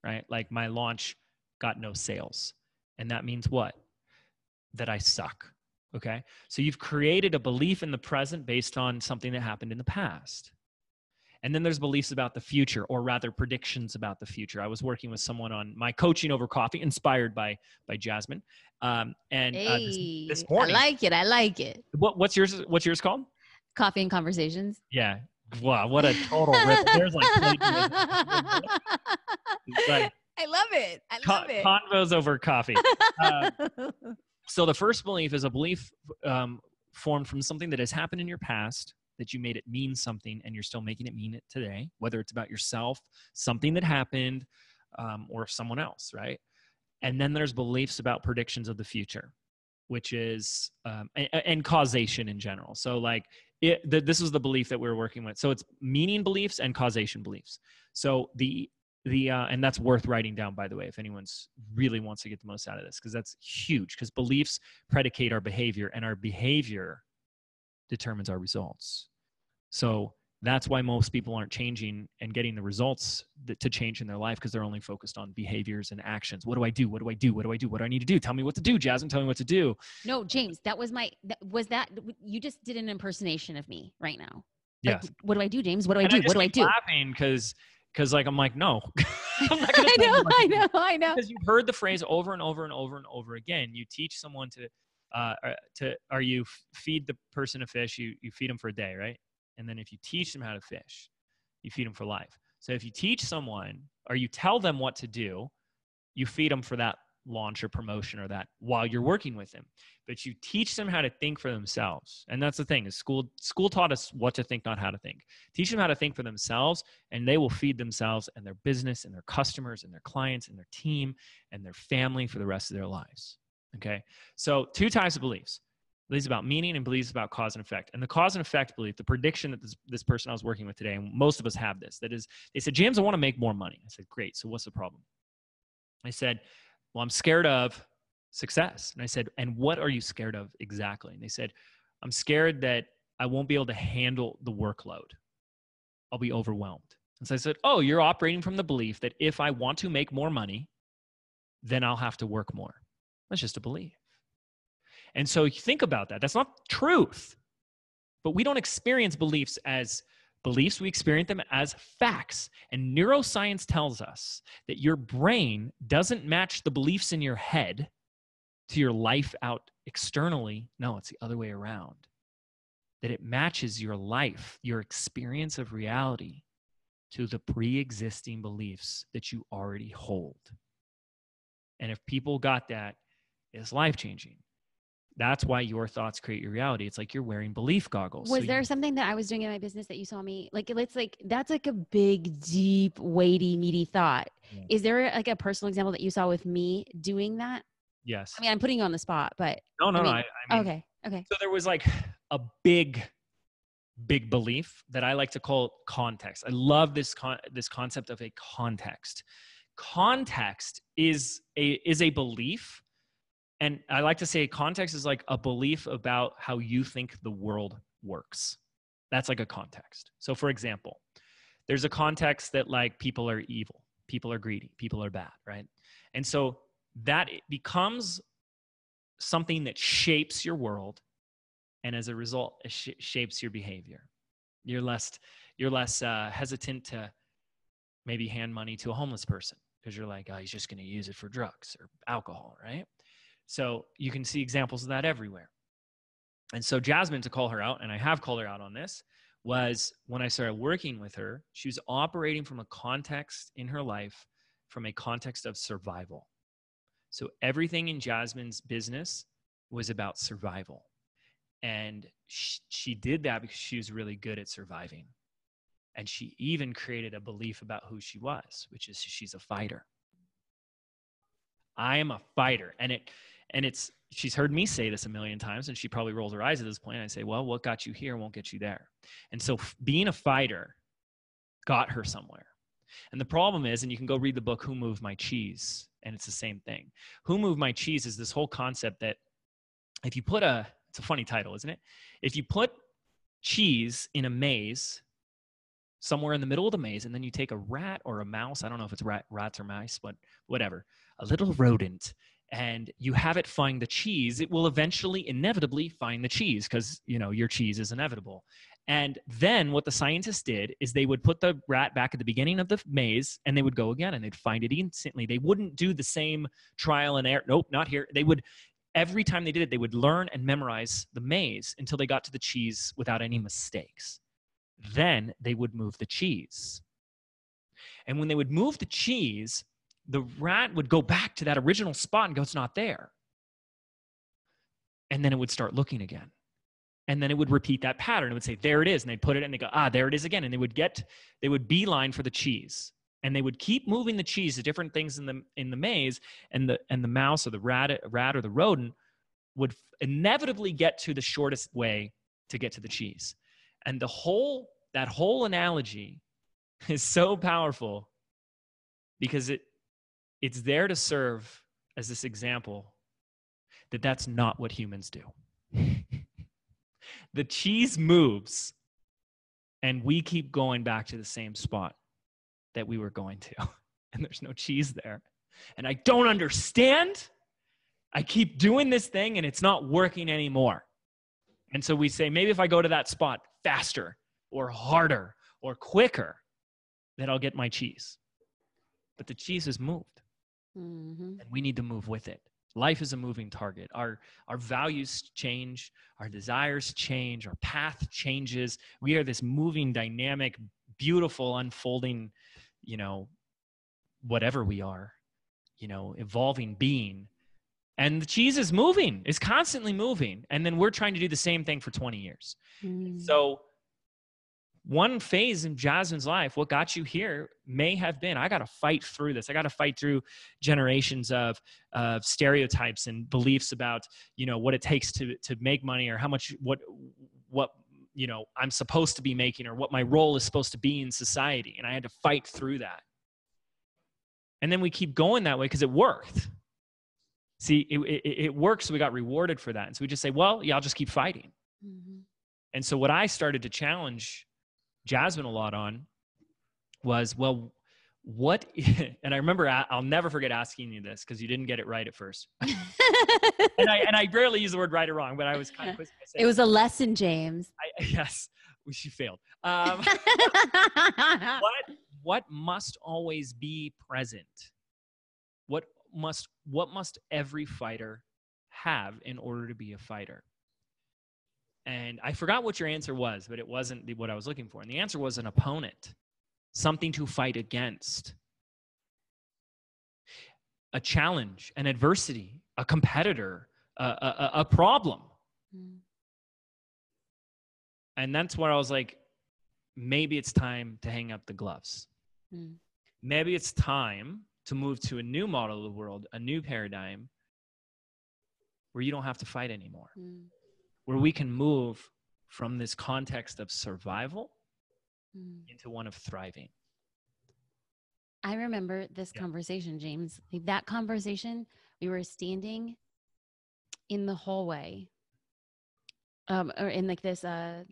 right? Like my launch got no sales. And that means what? That I suck. Okay. So you've created a belief in the present based on something that happened in the past. And then there's beliefs about the future, or rather predictions about the future. I was working with someone on my coaching over coffee, inspired by Jasmine. This morning, I like it. What's yours called? Coffee and Conversations. Yeah. Wow, what a total rip. There's like I love it. I love it. Convos over coffee. So the first belief is a belief formed from something that has happened in your past, that you made it mean something, and you're still making it mean it today, whether it's about yourself, something that happened, or someone else, right? And then there's beliefs about predictions of the future, which is, and causation in general. So like, this is the belief that we're working with. So it's meaning beliefs and causation beliefs. So and that's worth writing down, by the way, if anyone's really wants to get the most out of this, because that's huge, because beliefs predicate our behavior, and our behavior determines our results. So that's why most people aren't changing and getting the results to change in their life, because they're only focused on behaviors and actions. What do I do? What do I do? What do I do? What do I need to do? Tell me what to do, Jasmine. Tell me what to do. No, James, you just did an impersonation of me right now. Yes. Like, what do I do, James? What do I do? What do I do? Laughing because like, I'm like, no. I'm not I know. Because you've heard the phrase over and over and over and over again. You teach someone you feed the person a fish, you feed them for a day, right? And then if you teach them how to fish, you feed them for life. So if you teach someone, or you tell them what to do, you feed them for that launch or promotion or that while you're working with them. But you teach them how to think for themselves. And that's the thing, is school taught us what to think, not how to think. Teach them how to think for themselves, and they will feed themselves and their business and their customers and their clients and their team and their family for the rest of their lives. Okay. So two types of beliefs. Beliefs about meaning and beliefs about cause and effect. And the cause and effect belief, the prediction that this person I was working with today, and most of us have this, that is, they said, James, I want to make more money. I said, great. So what's the problem? I said, well, I'm scared of success. And I said, and what are you scared of exactly? And they said, I'm scared that I won't be able to handle the workload. I'll be overwhelmed. And so I said, oh, you're operating from the belief that if I want to make more money, then I'll have to work more. That's just a belief. And so you think about that. That's not truth. But we don't experience beliefs as beliefs. We experience them as facts. And neuroscience tells us that your brain doesn't match the beliefs in your head to your life out externally. No, it's the other way around. That it matches your life, your experience of reality, to the pre-existing beliefs that you already hold. And if people got that, it's life-changing. That's why your thoughts create your reality. It's like you're wearing belief goggles. Was there something that I was doing in my business that you saw me like? It's like that's like a big, deep, weighty, meaty thought. Yeah. Is there like a personal example that you saw with me doing that? Yes. I mean, I'm putting you on the spot, but no. I mean, okay. So there was like a big belief that I like to call context. I love this concept of a context. Context is a belief. And I like to say context is like a belief about how you think the world works. That's like a context. So for example, there's a context that like people are evil, people are greedy, people are bad, right? And so that becomes something that shapes your world. And as a result, it shapes your behavior. You're less hesitant to maybe hand money to a homeless person because you're like, oh, he's just going to use it for drugs or alcohol, right? So you can see examples of that everywhere. And so Jasmine, to call her out, and I have called her out on this, was when I started working with her, she was operating from a context in her life, from a context of survival. So everything in Jasmine's business was about survival. And she did that because she was really good at surviving. And she even created a belief about who she was, which is she's a fighter. I am a fighter. And she's heard me say this a million times, and she probably rolls her eyes at this point. And I say, well, what got you here won't get you there. And so being a fighter got her somewhere. And the problem is, and you can go read the book, Who Moved My Cheese? And it's the same thing. Who Moved My Cheese is this whole concept that if you put it's a funny title, isn't it? If you put cheese in a maze, somewhere in the middle of the maze, and then you take a rat or a mouse, I don't know if it's rats or mice, but whatever, a little rodent, and you have it find the cheese, it will eventually, inevitably find the cheese because, your cheese is inevitable. And then what the scientists did is they would put the rat back at the beginning of the maze, and they would go again, and they'd find it instantly. They wouldn't do the same trial and error. Nope, not here. Every time they did it, they would learn and memorize the maze until they got to the cheese without any mistakes. Then they would move the cheese. And when they would move the cheese, the rat would go back to that original spot and go, it's not there. And then it would start looking again. And then it would repeat that pattern. It would say, there it is. And they'd put it and they go, there it is again. And they would beeline for the cheese. And they would keep moving the cheese to different things in the maze. And the mouse or the rat or the rodent would inevitably get to the shortest way to get to the cheese. And that whole analogy is so powerful because it's there to serve as this example that that's not what humans do. The cheese moves, and we keep going back to the same spot that we were going to, and there's no cheese there. And I don't understand. I keep doing this thing, and it's not working anymore. And so we say, maybe if I go to that spot faster or harder or quicker, then I'll get my cheese. But the cheese has moved, and we need to move with it. Life is a moving target. Our values change, our desires change, our path changes. We are this moving, dynamic, beautiful, unfolding, whatever we are, evolving being. And the cheese is moving, is constantly moving. And then we're trying to do the same thing for 20 years. So one phase in Jasmine's life, what got you here may have been, I got to fight through this. I got to fight through generations of stereotypes and beliefs about, what it takes to make money, or how much, what I'm supposed to be making, or what my role is supposed to be in society. And I had to fight through that. And then we keep going that way because it worked. See, it works, so we got rewarded for that. And so we just say, well, yeah, I'll just keep fighting. And so what I started to challenge Jasmine a lot on was, well, what, and I remember, I'll never forget asking you this because you didn't get it right at first. and I rarely use the word right or wrong, but I was kind of quick. It was a lesson, James. Yes, she failed. What must always be present? What must every fighter have in order to be a fighter? And I forgot what your answer was, but it wasn't what I was looking for. And the answer was an opponent, something to fight against, a challenge, an adversity, a competitor, a problem. And that's where I was like, maybe it's time to hang up the gloves. Maybe it's time to move to a new model of the world, a new paradigm where you don't have to fight anymore. Where we can move from this context of survival into one of thriving. I remember this conversation, James. Like that conversation, we were standing in the hallway, or in like this of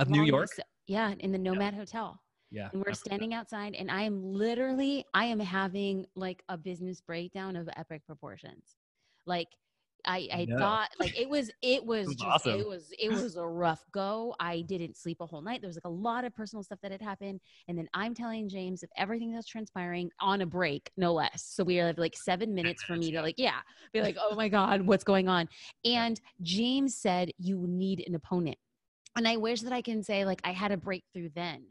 New York. In the Nomad Hotel. Yeah. And we're standing outside, and I am having like a business breakdown of epic proportions. Like I No. thought like it was That's just awesome. it was a rough go. I didn't sleep a whole night. There was like a lot of personal stuff that had happened. And then I'm telling James of everything that's transpiring on a break, no less. So we have like 7 minutes for me to like, yeah, be like, oh my God, what's going on? Yeah. And James said, you need an opponent. And I wish that I can say like I had a breakthrough then.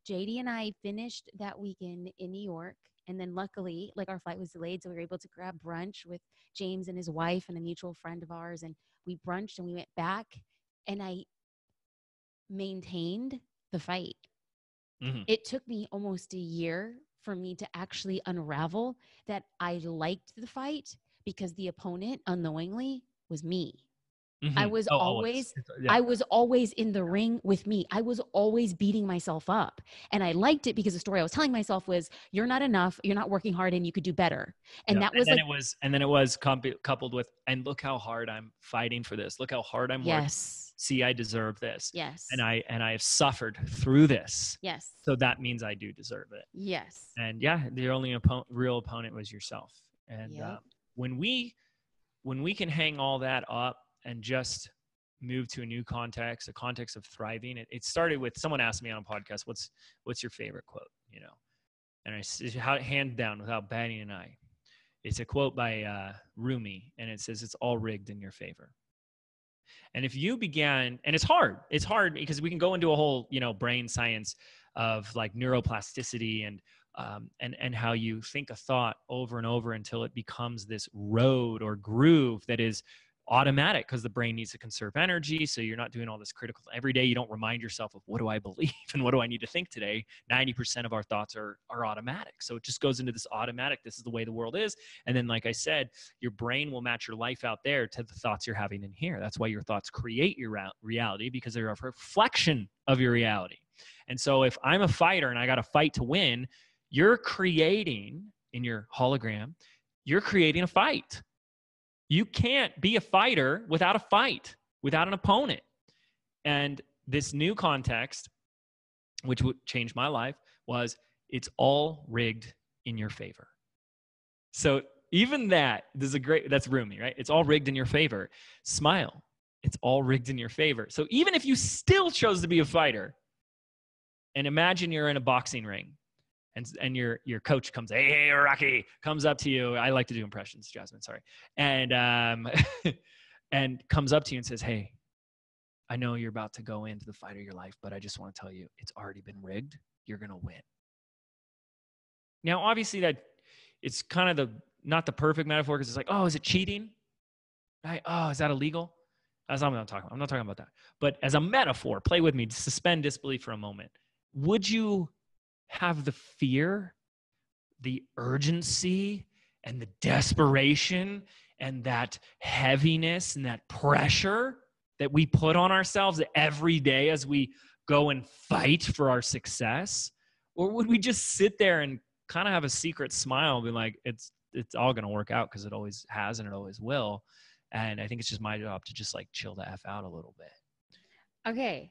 JD and I finished that weekend in New York. And then luckily, like our flight was delayed. So we were able to grab brunch with James and his wife and a mutual friend of ours. And we brunched and we went back and I maintained the fight. Mhm. It took me almost a year for me to actually unravel that I liked the fight because the opponent unknowingly was me. I Mhm. was Oh, always. always Yeah. I was always in the ring with me. I was always beating myself up. And I liked it because the story I was telling myself was you're not enough, you're not working hard and you could do better. And Yeah. that And was then like it was coupled with, and look how hard I'm fighting for this. Look how hard I'm working. yes. See, I deserve this. Yes. And I have suffered through this. Yes. So that means I do deserve it. Yes. And yeah, the only real opponent was yourself. And Yep. when we can hang all that up and just move to a new context, a context of thriving. It started with someone asked me on a podcast, what's your favorite quote, And I said, hand down without batting an eye. It's a quote by Rumi, and it says, "It's all rigged in your favor." And if you began, and it's hard because we can go into a whole, brain science of like neuroplasticity and how you think a thought over and over until it becomes this road or groove that is automatic because the brain needs to conserve energy. So you're not doing all this critical every day. You don't remind yourself of what do I believe and what do I need to think today. 90% of our thoughts are automatic. So it just goes into this automatic. This is the way the world is. And then, like I said, your brain will match your life out there to the thoughts you're having in here. That's why your thoughts create your reality, because they're a reflection of your reality. And so if I'm a fighter and I got to fight to win, you're creating in your hologram, you're creating a fight. You can't be a fighter without a fight, without an opponent. And this new context, which would change my life, was it's all rigged in your favor. So even that's Rumi, right? It's all rigged in your favor. Smile. It's all rigged in your favor. So even if you still chose to be a fighter, and imagine you're in a boxing ring, and your coach comes, hey, Rocky, comes up to you. I like to do impressions, Jasmine, sorry. And and comes up to you and says, hey, I know you're about to go into the fight of your life, but I just want to tell you, it's already been rigged. You're going to win. Now, obviously that it's kind of not the perfect metaphor because it's like, oh, is it cheating? Right? Oh, is that illegal? That's not what I'm talking about. I'm not talking about that. But as a metaphor, play with me, suspend disbelief for a moment. Would you have the fear, the urgency, and the desperation, and that heaviness and that pressure that we put on ourselves every day as we go and fight for our success? Or would we just sit there and kind of have a secret smile and be like, it's all going to work out because it always has and it always will? And I think it's just my job to just like chill the F out a little bit. Okay.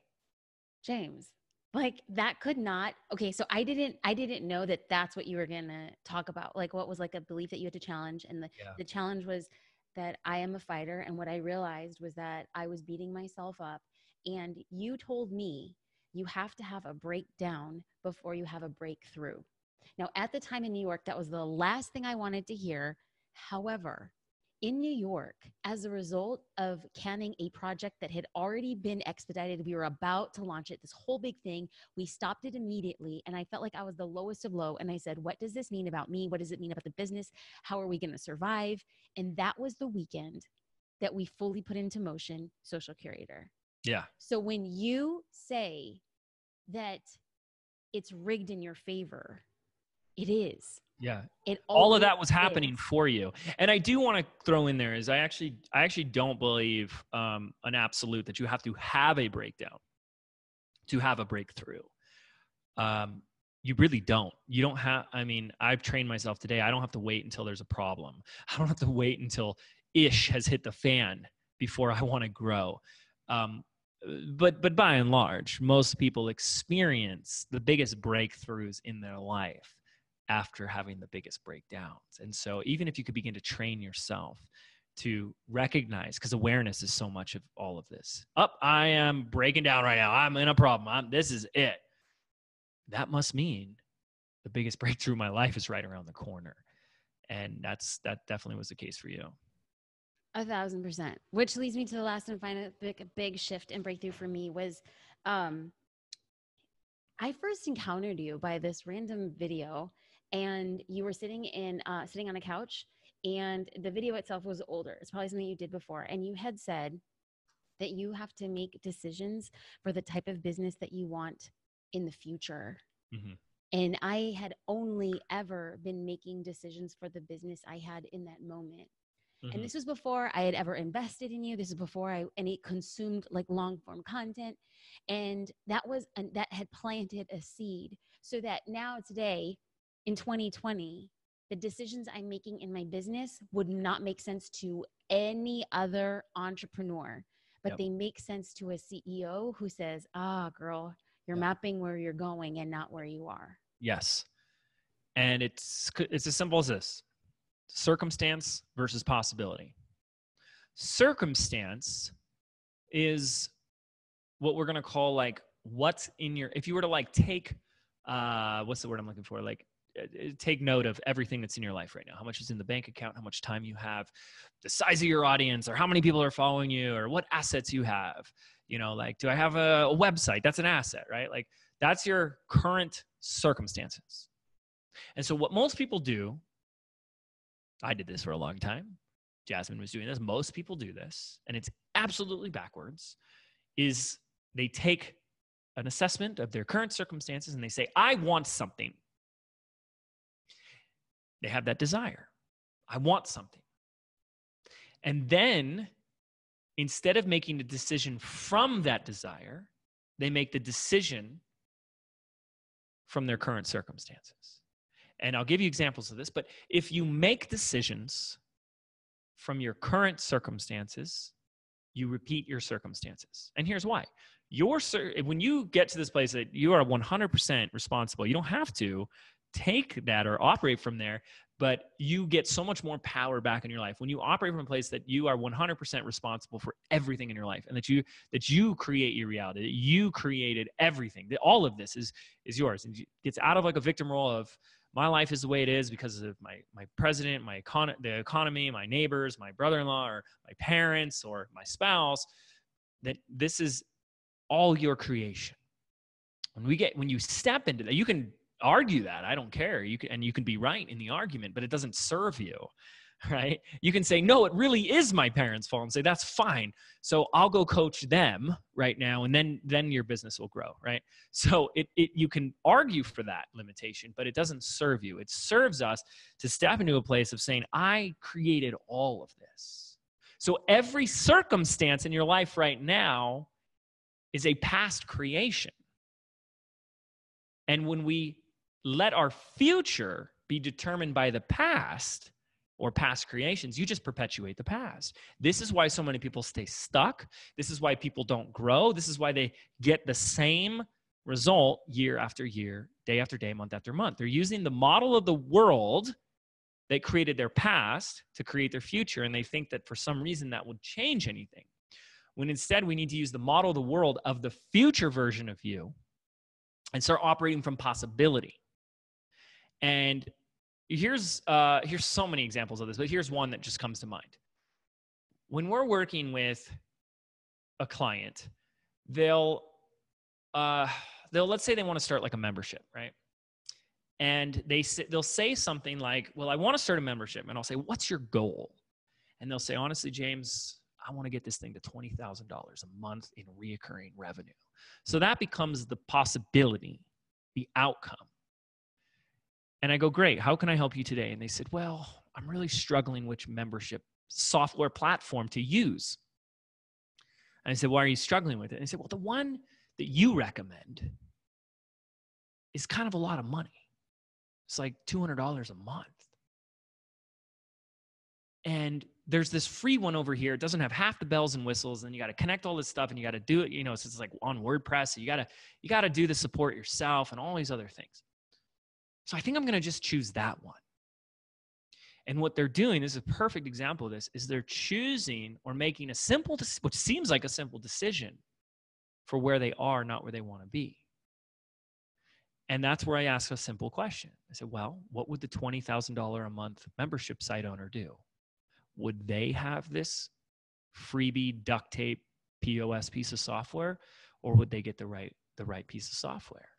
James, like that could not. Okay, so I didn't know that that's what you were going to talk about. Like what was like a belief that you had to challenge, and the challenge was that I am a fighter, and what I realized was that I was beating myself up, and you told me you have to have a breakdown before you have a breakthrough. Now, at the time in New York, that was the last thing I wanted to hear. However, in New York, as a result of canning a project that had already been expedited, we were about to launch it, this whole big thing. We stopped it immediately. And I felt like I was the lowest of low. And I said, what does this mean about me? What does it mean about the business? How are we going to survive? And that was the weekend that we fully put into motion Social Curator. Yeah. So when you say that it's rigged in your favor, it is. Yeah. It All of always that was happening is. for you. And I do want to throw in there is I actually don't believe an absolute that you have to have a breakdown to have a breakthrough. You really don't. You don't have, I mean, I've trained myself today. I don't have to wait until there's a problem. I don't have to wait until ish has hit the fan before I want to grow. But by and large, most people experience the biggest breakthroughs in their life after having the biggest breakdowns. And so even if you could begin to train yourself to recognize, because awareness is so much of all of this. I am breaking down right now. I'm in a problem. This is it. That must mean the biggest breakthrough in my life is right around the corner. And that definitely was the case for you. 1,000%. Which leads me to the last and final big shift and breakthrough for me was, I first encountered you by this random video, and you were sitting on a couch, and the video itself was older. It's probably something you did before. And you had said that you have to make decisions for the type of business that you want in the future. Mm-hmm. And I had only ever been making decisions for the business I had in that moment. Mm-hmm. And this was before I had ever invested in you. This is before any consumed like long form content. And that had planted a seed so that now today in 2020, the decisions I'm making in my business would not make sense to any other entrepreneur, but they make sense to a CEO who says, girl, you're mapping where you're going and not where you are. Yes. And it's as simple as this: circumstance versus possibility. Circumstance is what we're going to call like what's in your, if you were to like take, what's the word I'm looking for? Like take note of everything that's in your life right now. How much is in the bank account, how much time you have, the size of your audience, or how many people are following you, or what assets you have. You know, like, do I have a website? That's an asset, right? Like that's your current circumstances. And so what most people do, I did this for a long time. Jasmine was doing this. Most people do this, and it's absolutely backwards, is they take an assessment of their current circumstances and they say, I want something. They have that desire. I want something. And then instead of making the decision from that desire, they make the decision from their current circumstances. And I'll give you examples of this, but if you make decisions from your current circumstances, you repeat your circumstances. And here's why. When you get to this place that you are 100% responsible, you don't have to take that or operate from there, but you get so much more power back in your life when you operate from a place that you are 100% responsible for everything in your life, and that you create your reality, that you created everything, that all of this is yours, and it gets out of like a victim role of my life is the way it is because of my president, the economy, my neighbors, my brother-in-law, or my parents, or my spouse, that this is all your creation. When you step into that, you can argue that. I don't care. You can be right in the argument, but it doesn't serve you, right? You can say, no, it really is my parents' fault, and say, that's fine. So I'll go coach them right now, and then your business will grow, right? So you can argue for that limitation, but it doesn't serve you. It serves us to step into a place of saying, I created all of this. So every circumstance in your life right now is a past creation. And when we let our future be determined by the past or past creations, you just perpetuate the past. This is why so many people stay stuck. This is why people don't grow. This is why they get the same result year after year, day after day, month after month. They're using the model of the world that created their past to create their future, and they think that for some reason that would change anything. When instead we need to use the model of the world of the future version of you and start operating from possibility. And here's so many examples of this, but here's one that just comes to mind. When we're working with a client, they'll let's say they want to start like a membership, right? And they'll say something like, well, I want to start a membership. And I'll say, what's your goal? And they'll say, honestly, James, I want to get this thing to $20,000 a month in reoccurring revenue. So that becomes the possibility, the outcome. And I go, great, how can I help you today? And they said, well, I'm really struggling which membership software platform to use. And I said, why are you struggling with it? And they said, well, the one that you recommend is kind of a lot of money. It's like $200 a month. And there's this free one over here. It doesn't have half the bells and whistles, and you got to connect all this stuff, and you got to do it, so it's like on WordPress. So you got to do the support yourself and all these other things. So I think I'm going to just choose that one. And what they're doing, this is a perfect example of this, is they're choosing or making a simple, which seems like a simple decision for where they are, not where they want to be. And that's where I ask a simple question. I said, well, what would the $20,000 a month membership site owner do? Would they have this freebie duct tape POS piece of software, or would they get the right piece of software?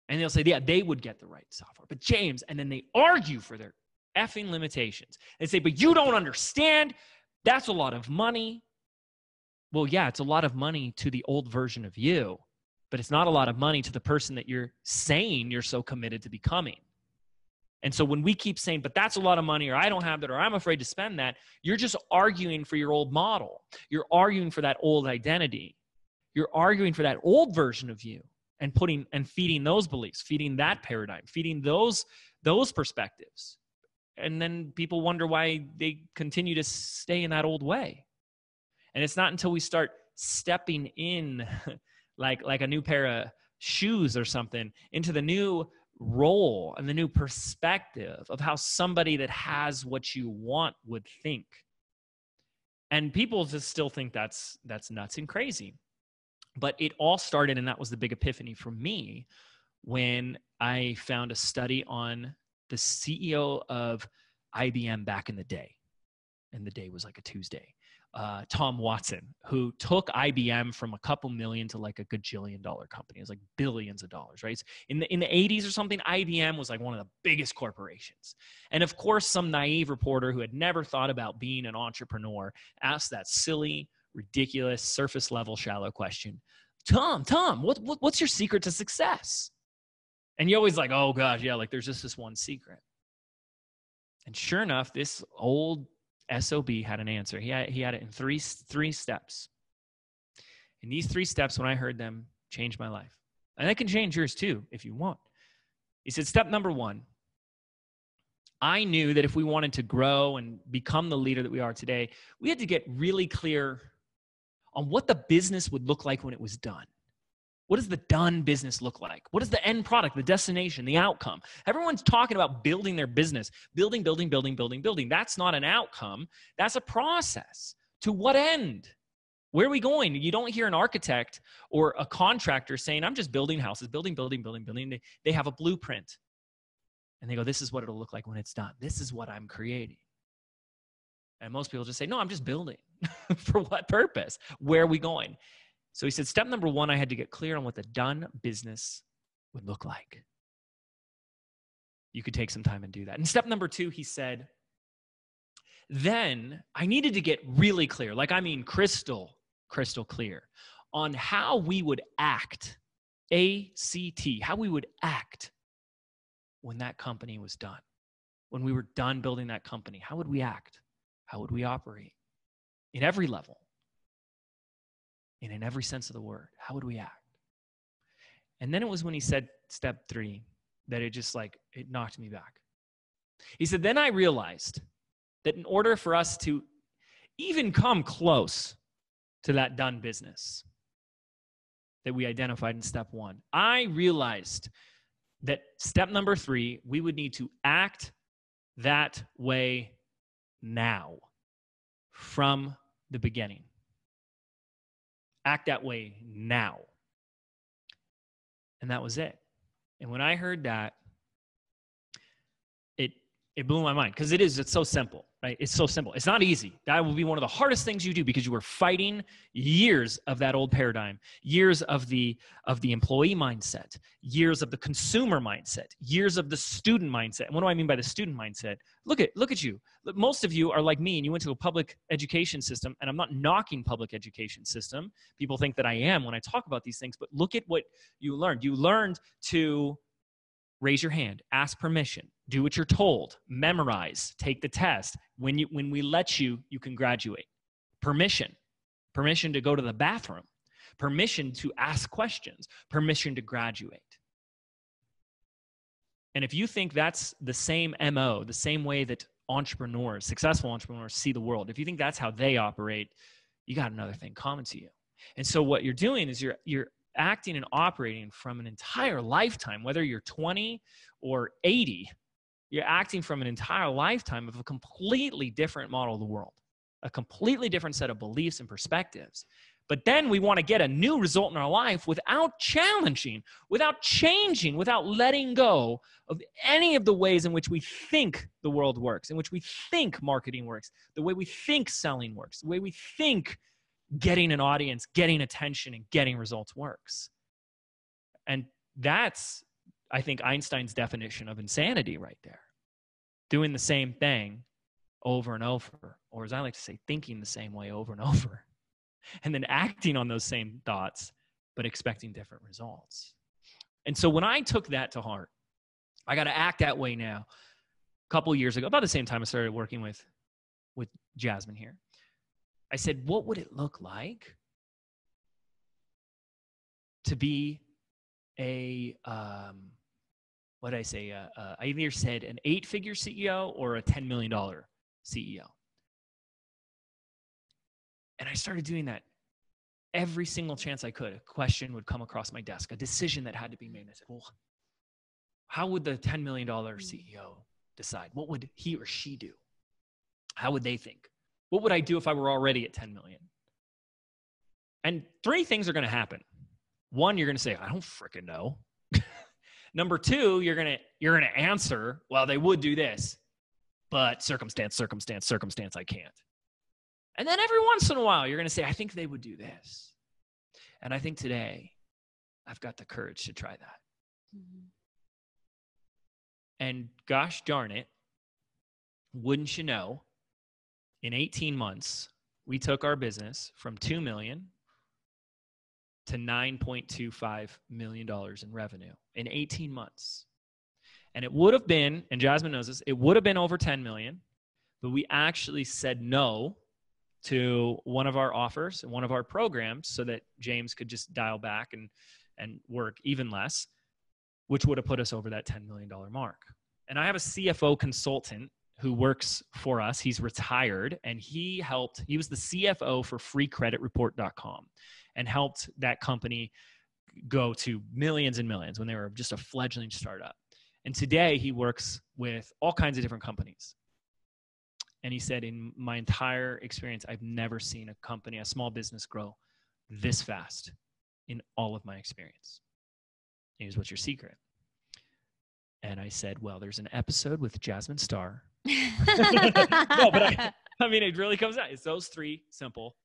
And they'll say, yeah, they would get the right software. But James, and then they argue for their effing limitations. They say, but you don't understand. That's a lot of money. Well, yeah, it's a lot of money to the old version of you, but it's not a lot of money to the person that you're saying you're so committed to becoming. And so when we keep saying, but that's a lot of money, or I don't have that, or I'm afraid to spend that, you're just arguing for your old model. You're arguing for that old identity. You're arguing for that old version of you and feeding those beliefs, feeding that paradigm, feeding those perspectives. And then people wonder why they continue to stay in that old way. And it's not until we start stepping in like a new pair of shoes or something into the new role and the new perspective of how somebody that has what you want would think. And people just still think that's nuts and crazy. But it all started, and that was the big epiphany for me, when I found a study on the CEO of IBM back in the day. And the day was like a Tuesday. Tom Watson, who took IBM from a couple million to like a gajillion-dollar company. It was like billions of dollars, right? In the 80s or something, IBM was like one of the biggest corporations. And of course, some naive reporter who had never thought about being an entrepreneur asked that silly, ridiculous, surface-level, shallow question. Tom, what's your secret to success? And you're always like, oh gosh, yeah, like there's just this one secret. And sure enough, this old SOB had an answer. He had it in three steps. And these 3 steps, when I heard them, changed my life. And that can change yours too, if you want. He said, step number 1, I knew that if we wanted to grow and become the leader that we are today, we had to get really clear on what the business would look like when it was done. What does the done business look like? What is the end product, the destination, the outcome? Everyone's talking about building their business. Building. That's not an outcome. That's a process. To what end? Where are we going? You don't hear an architect or a contractor saying, I'm just building houses, building. They have a blueprint. And they go, this is what it'll look like when it's done. This is what I'm creating. And most people just say, no, I'm just building. For what purpose? Where are we going? So he said, step number 1, I had to get clear on what the done business would look like. You could take some time and do that. And step number 2, he said, then I needed to get really clear, crystal clear on how we would act, ACT, how we would act when that company was done. When we were done building that company, how would we act? How would we operate? In every level. And in every sense of the word, how would we act? And then it was when he said step 3 that it knocked me back. He said, then I realized that in order for us to even come close to that done business that we identified in step 1, I realized that step number 3, we would need to act that way now from the beginning. Act that way now. And that was it. And when I heard that, it blew my mind, because it's so simple, right? It's so simple. It's not easy. That will be one of the hardest things you do, because you are fighting years of that old paradigm, years of the employee mindset, years of the consumer mindset, years of the student mindset. And what do I mean by the student mindset? Look at you. Most of you are like me, and you went to a public education system, and I'm not knocking public education system. People think that I am when I talk about these things, but look at what you learned. You learned to raise your hand, ask permission, do what you're told, memorize, take the test. When we let you, you can graduate. Permission to go to the bathroom, permission to ask questions, permission to graduate. And if you think that's the same MO, the same way that entrepreneurs, successful entrepreneurs see the world, if you think that's how they operate, you got another thing common to you. And so what you're doing is you're acting and operating from an entire lifetime, whether you're 20 or 80, You're acting from an entire lifetime of a completely different model of the world, a completely different set of beliefs and perspectives. But then we want to get a new result in our life without challenging, without changing, without letting go of any of the ways in which we think the world works, in which we think marketing works, the way we think selling works, the way we think getting an audience, getting attention, and getting results works. And that's, I think, Einstein's definition of insanity right there. Doing the same thing over and over, or as I like to say, thinking the same way over and over, and then acting on those same thoughts, but expecting different results. And so when I took that to heart, I got to act that way now. A couple years ago, about the same time I started working with Jasmine here, I said, what would it look like to be I either said an 8-figure CEO or a $10 million CEO. And I started doing that every single chance I could. A question would come across my desk, a decision that had to be made. I said, well, how would the $10 million CEO decide? What would he or she do? How would they think? What would I do if I were already at 10 million? And 3 things are going to happen. 1, you're going to say, I don't freaking know. Number 2, you're going to answer, well, they would do this, but circumstance, I can't. And then every once in a while, you're going to say, I think they would do this. And I think today, I've got the courage to try that. Mm-hmm. And gosh darn it, wouldn't you know, in 18 months, we took our business from 2 million to $9.25 million in revenue in 18 months. And it would have been, and Jasmine knows this, it would have been over 10 million, but we actually said no to one of our offers and one of our programs so that James could just dial back and work even less, which would have put us over that $10 million mark. And I have a CFO consultant who works for us. He's retired, and he was the CFO for freecreditreport.com and helped that company go to millions and millions when they were just a fledgling startup. And today he works with all kinds of different companies. And he said, in my entire experience, I've never seen a company, a small business grow this fast in all of my experience. Here's what's your secret. And I said, well, there's an episode with Jasmine Starr. No, but I mean, it really comes out. It's those 3 simple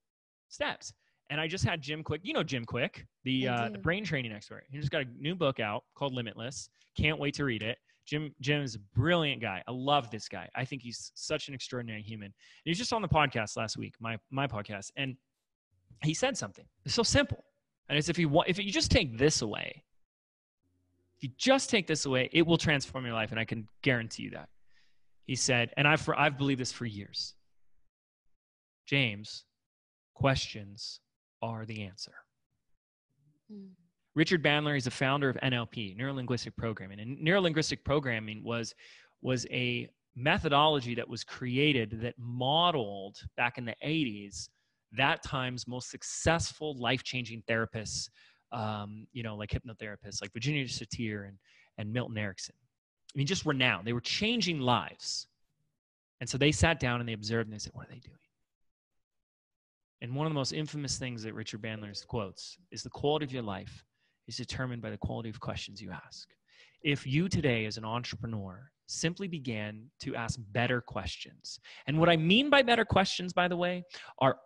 steps. And I just had Jim Quick. You know Jim Quick, the brain training expert. He just got a new book out called Limitless. Can't wait to read it. Jim is a brilliant guy. I love this guy. I think he's such an extraordinary human. And he was just on the podcast last week, my podcast, and he said something. It's so simple. And it's if you just take this away, it will transform your life, and I can guarantee you that. He said, and I've believed this for years. James, questions are the answer. Richard Bandler is a founder of NLP, Neuro-Linguistic Programming. And Neuro-Linguistic Programming was a methodology that was created that modeled back in the 80s that time's most successful life-changing therapists, like hypnotherapists like Virginia Satir and Milton Erickson. I mean, just renowned. They were changing lives. And so they sat down and they observed and they said, what are they doing? And one of the most infamous things that Richard Bandler quotes is the quality of your life is determined by the quality of questions you ask. If you today as an entrepreneur simply began to ask better questions, and what I mean by better questions, by the way, are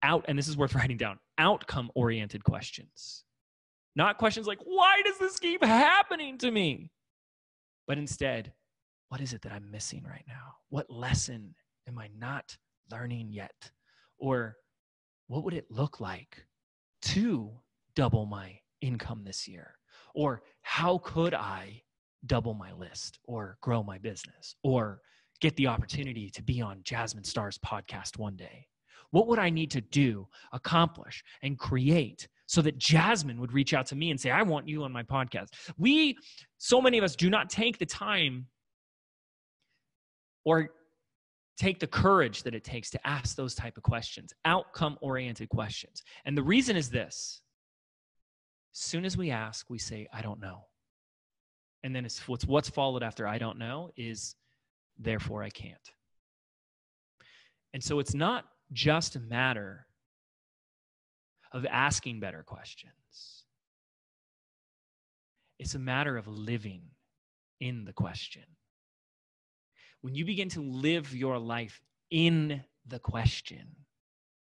and this is worth writing down, outcome-oriented questions. Not questions like, why does this keep happening to me? But instead, what is it that I'm missing right now? What lesson am I not learning yet? Or what would it look like to double my income this year? Or how could I double my list or grow my business or get the opportunity to be on Jasmine Starr's podcast one day? What would I need to do, accomplish, and create so that Jasmine would reach out to me and say, I want you on my podcast? So many of us do not take the time or take the courage that it takes to ask those type of questions, outcome-oriented questions. And the reason is this. As soon as we ask, we say, I don't know. And then what's followed after I don't know is therefore I can't. And so it's not just a matter of asking better questions. It's a matter of living in the question. When you begin to live your life in the question,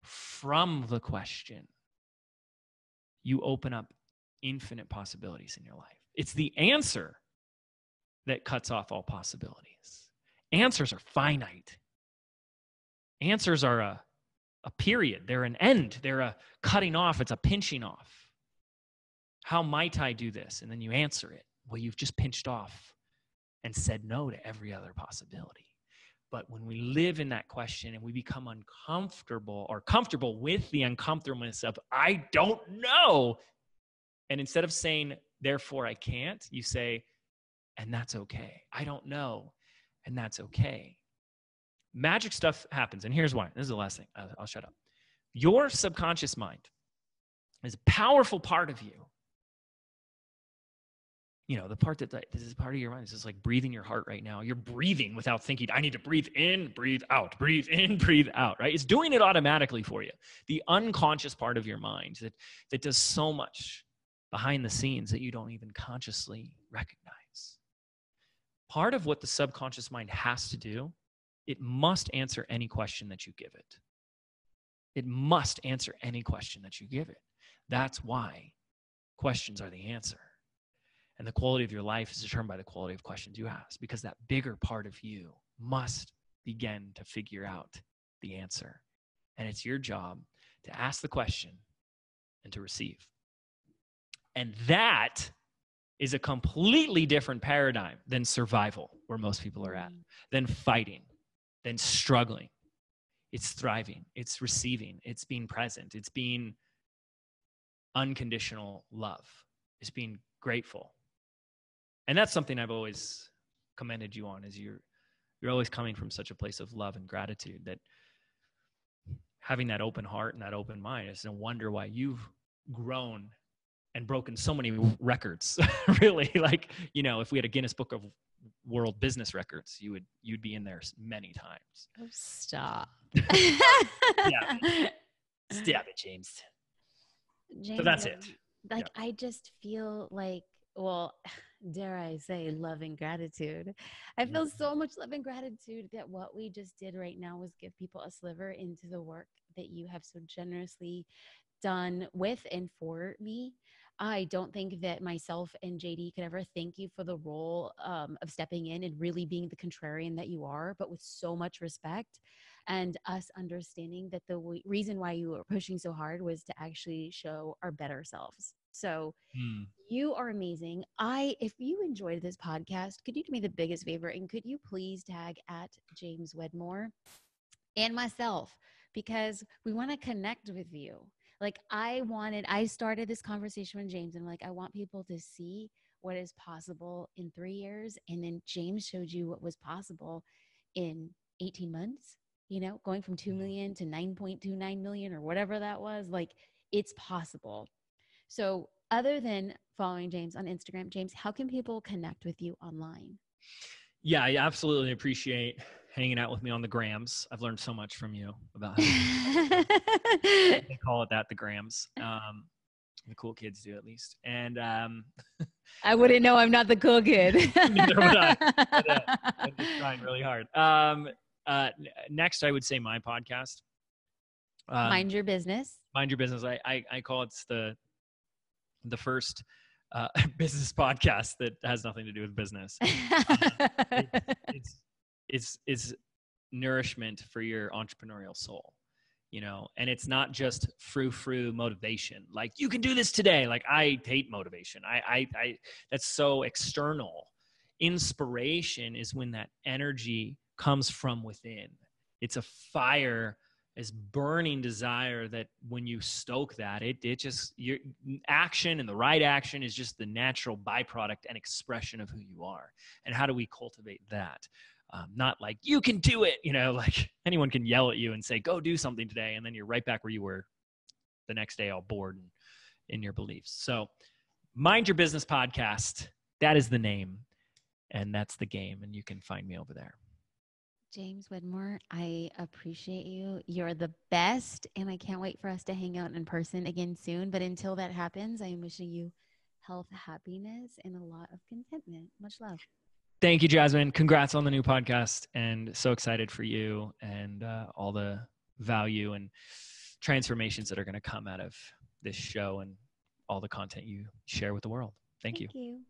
from the question, you open up infinite possibilities in your life. It's the answer that cuts off all possibilities. Answers are finite. Answers are a period. They're an end. They're a cutting off. It's a pinching off. How might I do this? And then you answer it. Well, you've just pinched off and said no to every other possibility. But when we live in that question and we become uncomfortable or comfortable with the uncomfortableness of, I don't know. And instead of saying, therefore I can't, you say, and that's okay. I don't know. And that's okay. Magic stuff happens. And here's why. This is the last thing. I'll shut up. Your subconscious mind is a powerful part of you. You know, the part that this is part of your mind. It's just like breathing your heart right now. You're breathing without thinking, I need to breathe in, breathe out, breathe in, breathe out, right? It's doing it automatically for you. The unconscious part of your mind that does so much behind the scenes that you don't even consciously recognize. Part of what the subconscious mind has to do, it must answer any question that you give it. It must answer any question that you give it. That's why questions are the answer. And the quality of your life is determined by the quality of questions you ask, because that bigger part of you must begin to figure out the answer. And it's your job to ask the question and to receive. And that is a completely different paradigm than survival, where most people are at, than fighting, than struggling. It's thriving, it's receiving, it's being present, it's being unconditional love, it's being grateful. And that's something I've always commended you on, is you're always coming from such a place of love and gratitude, that having that open heart and that open mind is no wonder why you've grown and broken so many records. Really, like, you know, if we had a Guinness Book of World Business Records, you'd be in there many times. Oh, stop. Stop it, James. So that's it. Like, yeah. I just feel like, well, dare I say, love and gratitude. I feel so much love and gratitude that what we just did right now was give people a sliver into the work that you have so generously done with and for me. I don't think that myself and JD could ever thank you for the role of stepping in and really being the contrarian that you are, but with so much respect, and us understanding that the reason why you were pushing so hard was to actually show our better selves. So you are amazing. If you enjoyed this podcast, could you do me the biggest favor, and could you please tag at James Wedmore and myself, because we want to connect with you. Like, I started this conversation with James, and like, I want people to see what is possible in 3 years. And then James showed you what was possible in 18 months, you know, going from 2 million to 9.29 million or whatever that was. Like, it's possible. So other than following James on Instagram, James, how can people connect with you online? Yeah, I absolutely appreciate hanging out with me on the grams. I've learned so much from you about how they call it that, the grams. The cool kids do, at least. And I wouldn't know. I'm not the cool kid. Neither would I. I'm just trying really hard. Next, I would say my podcast. Mind Your Business. Mind Your Business. I call it the first business podcast that has nothing to do with business. It's nourishment for your entrepreneurial soul, you know, and it's not just frou-frou motivation. Like, you can do this today. Like, I hate motivation. I that's so external. Inspiration is when that energy comes from within. It's a fire, this burning desire that when you stoke that, it just, your action, and the right action is just the natural byproduct and expression of who you are. And how do we cultivate that? Not like, you can do it, you know, like anyone can yell at you and say, go do something today. And then you're right back where you were the next day, all bored and in your beliefs. So Mind Your Business podcast, that is the name, and that's the game. And you can find me over there. James Wedmore, I appreciate you. You're the best, and I can't wait for us to hang out in person again soon. But until that happens, I am wishing you health, happiness, and a lot of contentment. Much love. Thank you, Jasmine. Congrats on the new podcast, and so excited for you and all the value and transformations that are going to come out of this show and all the content you share with the world. Thank you. Thank you.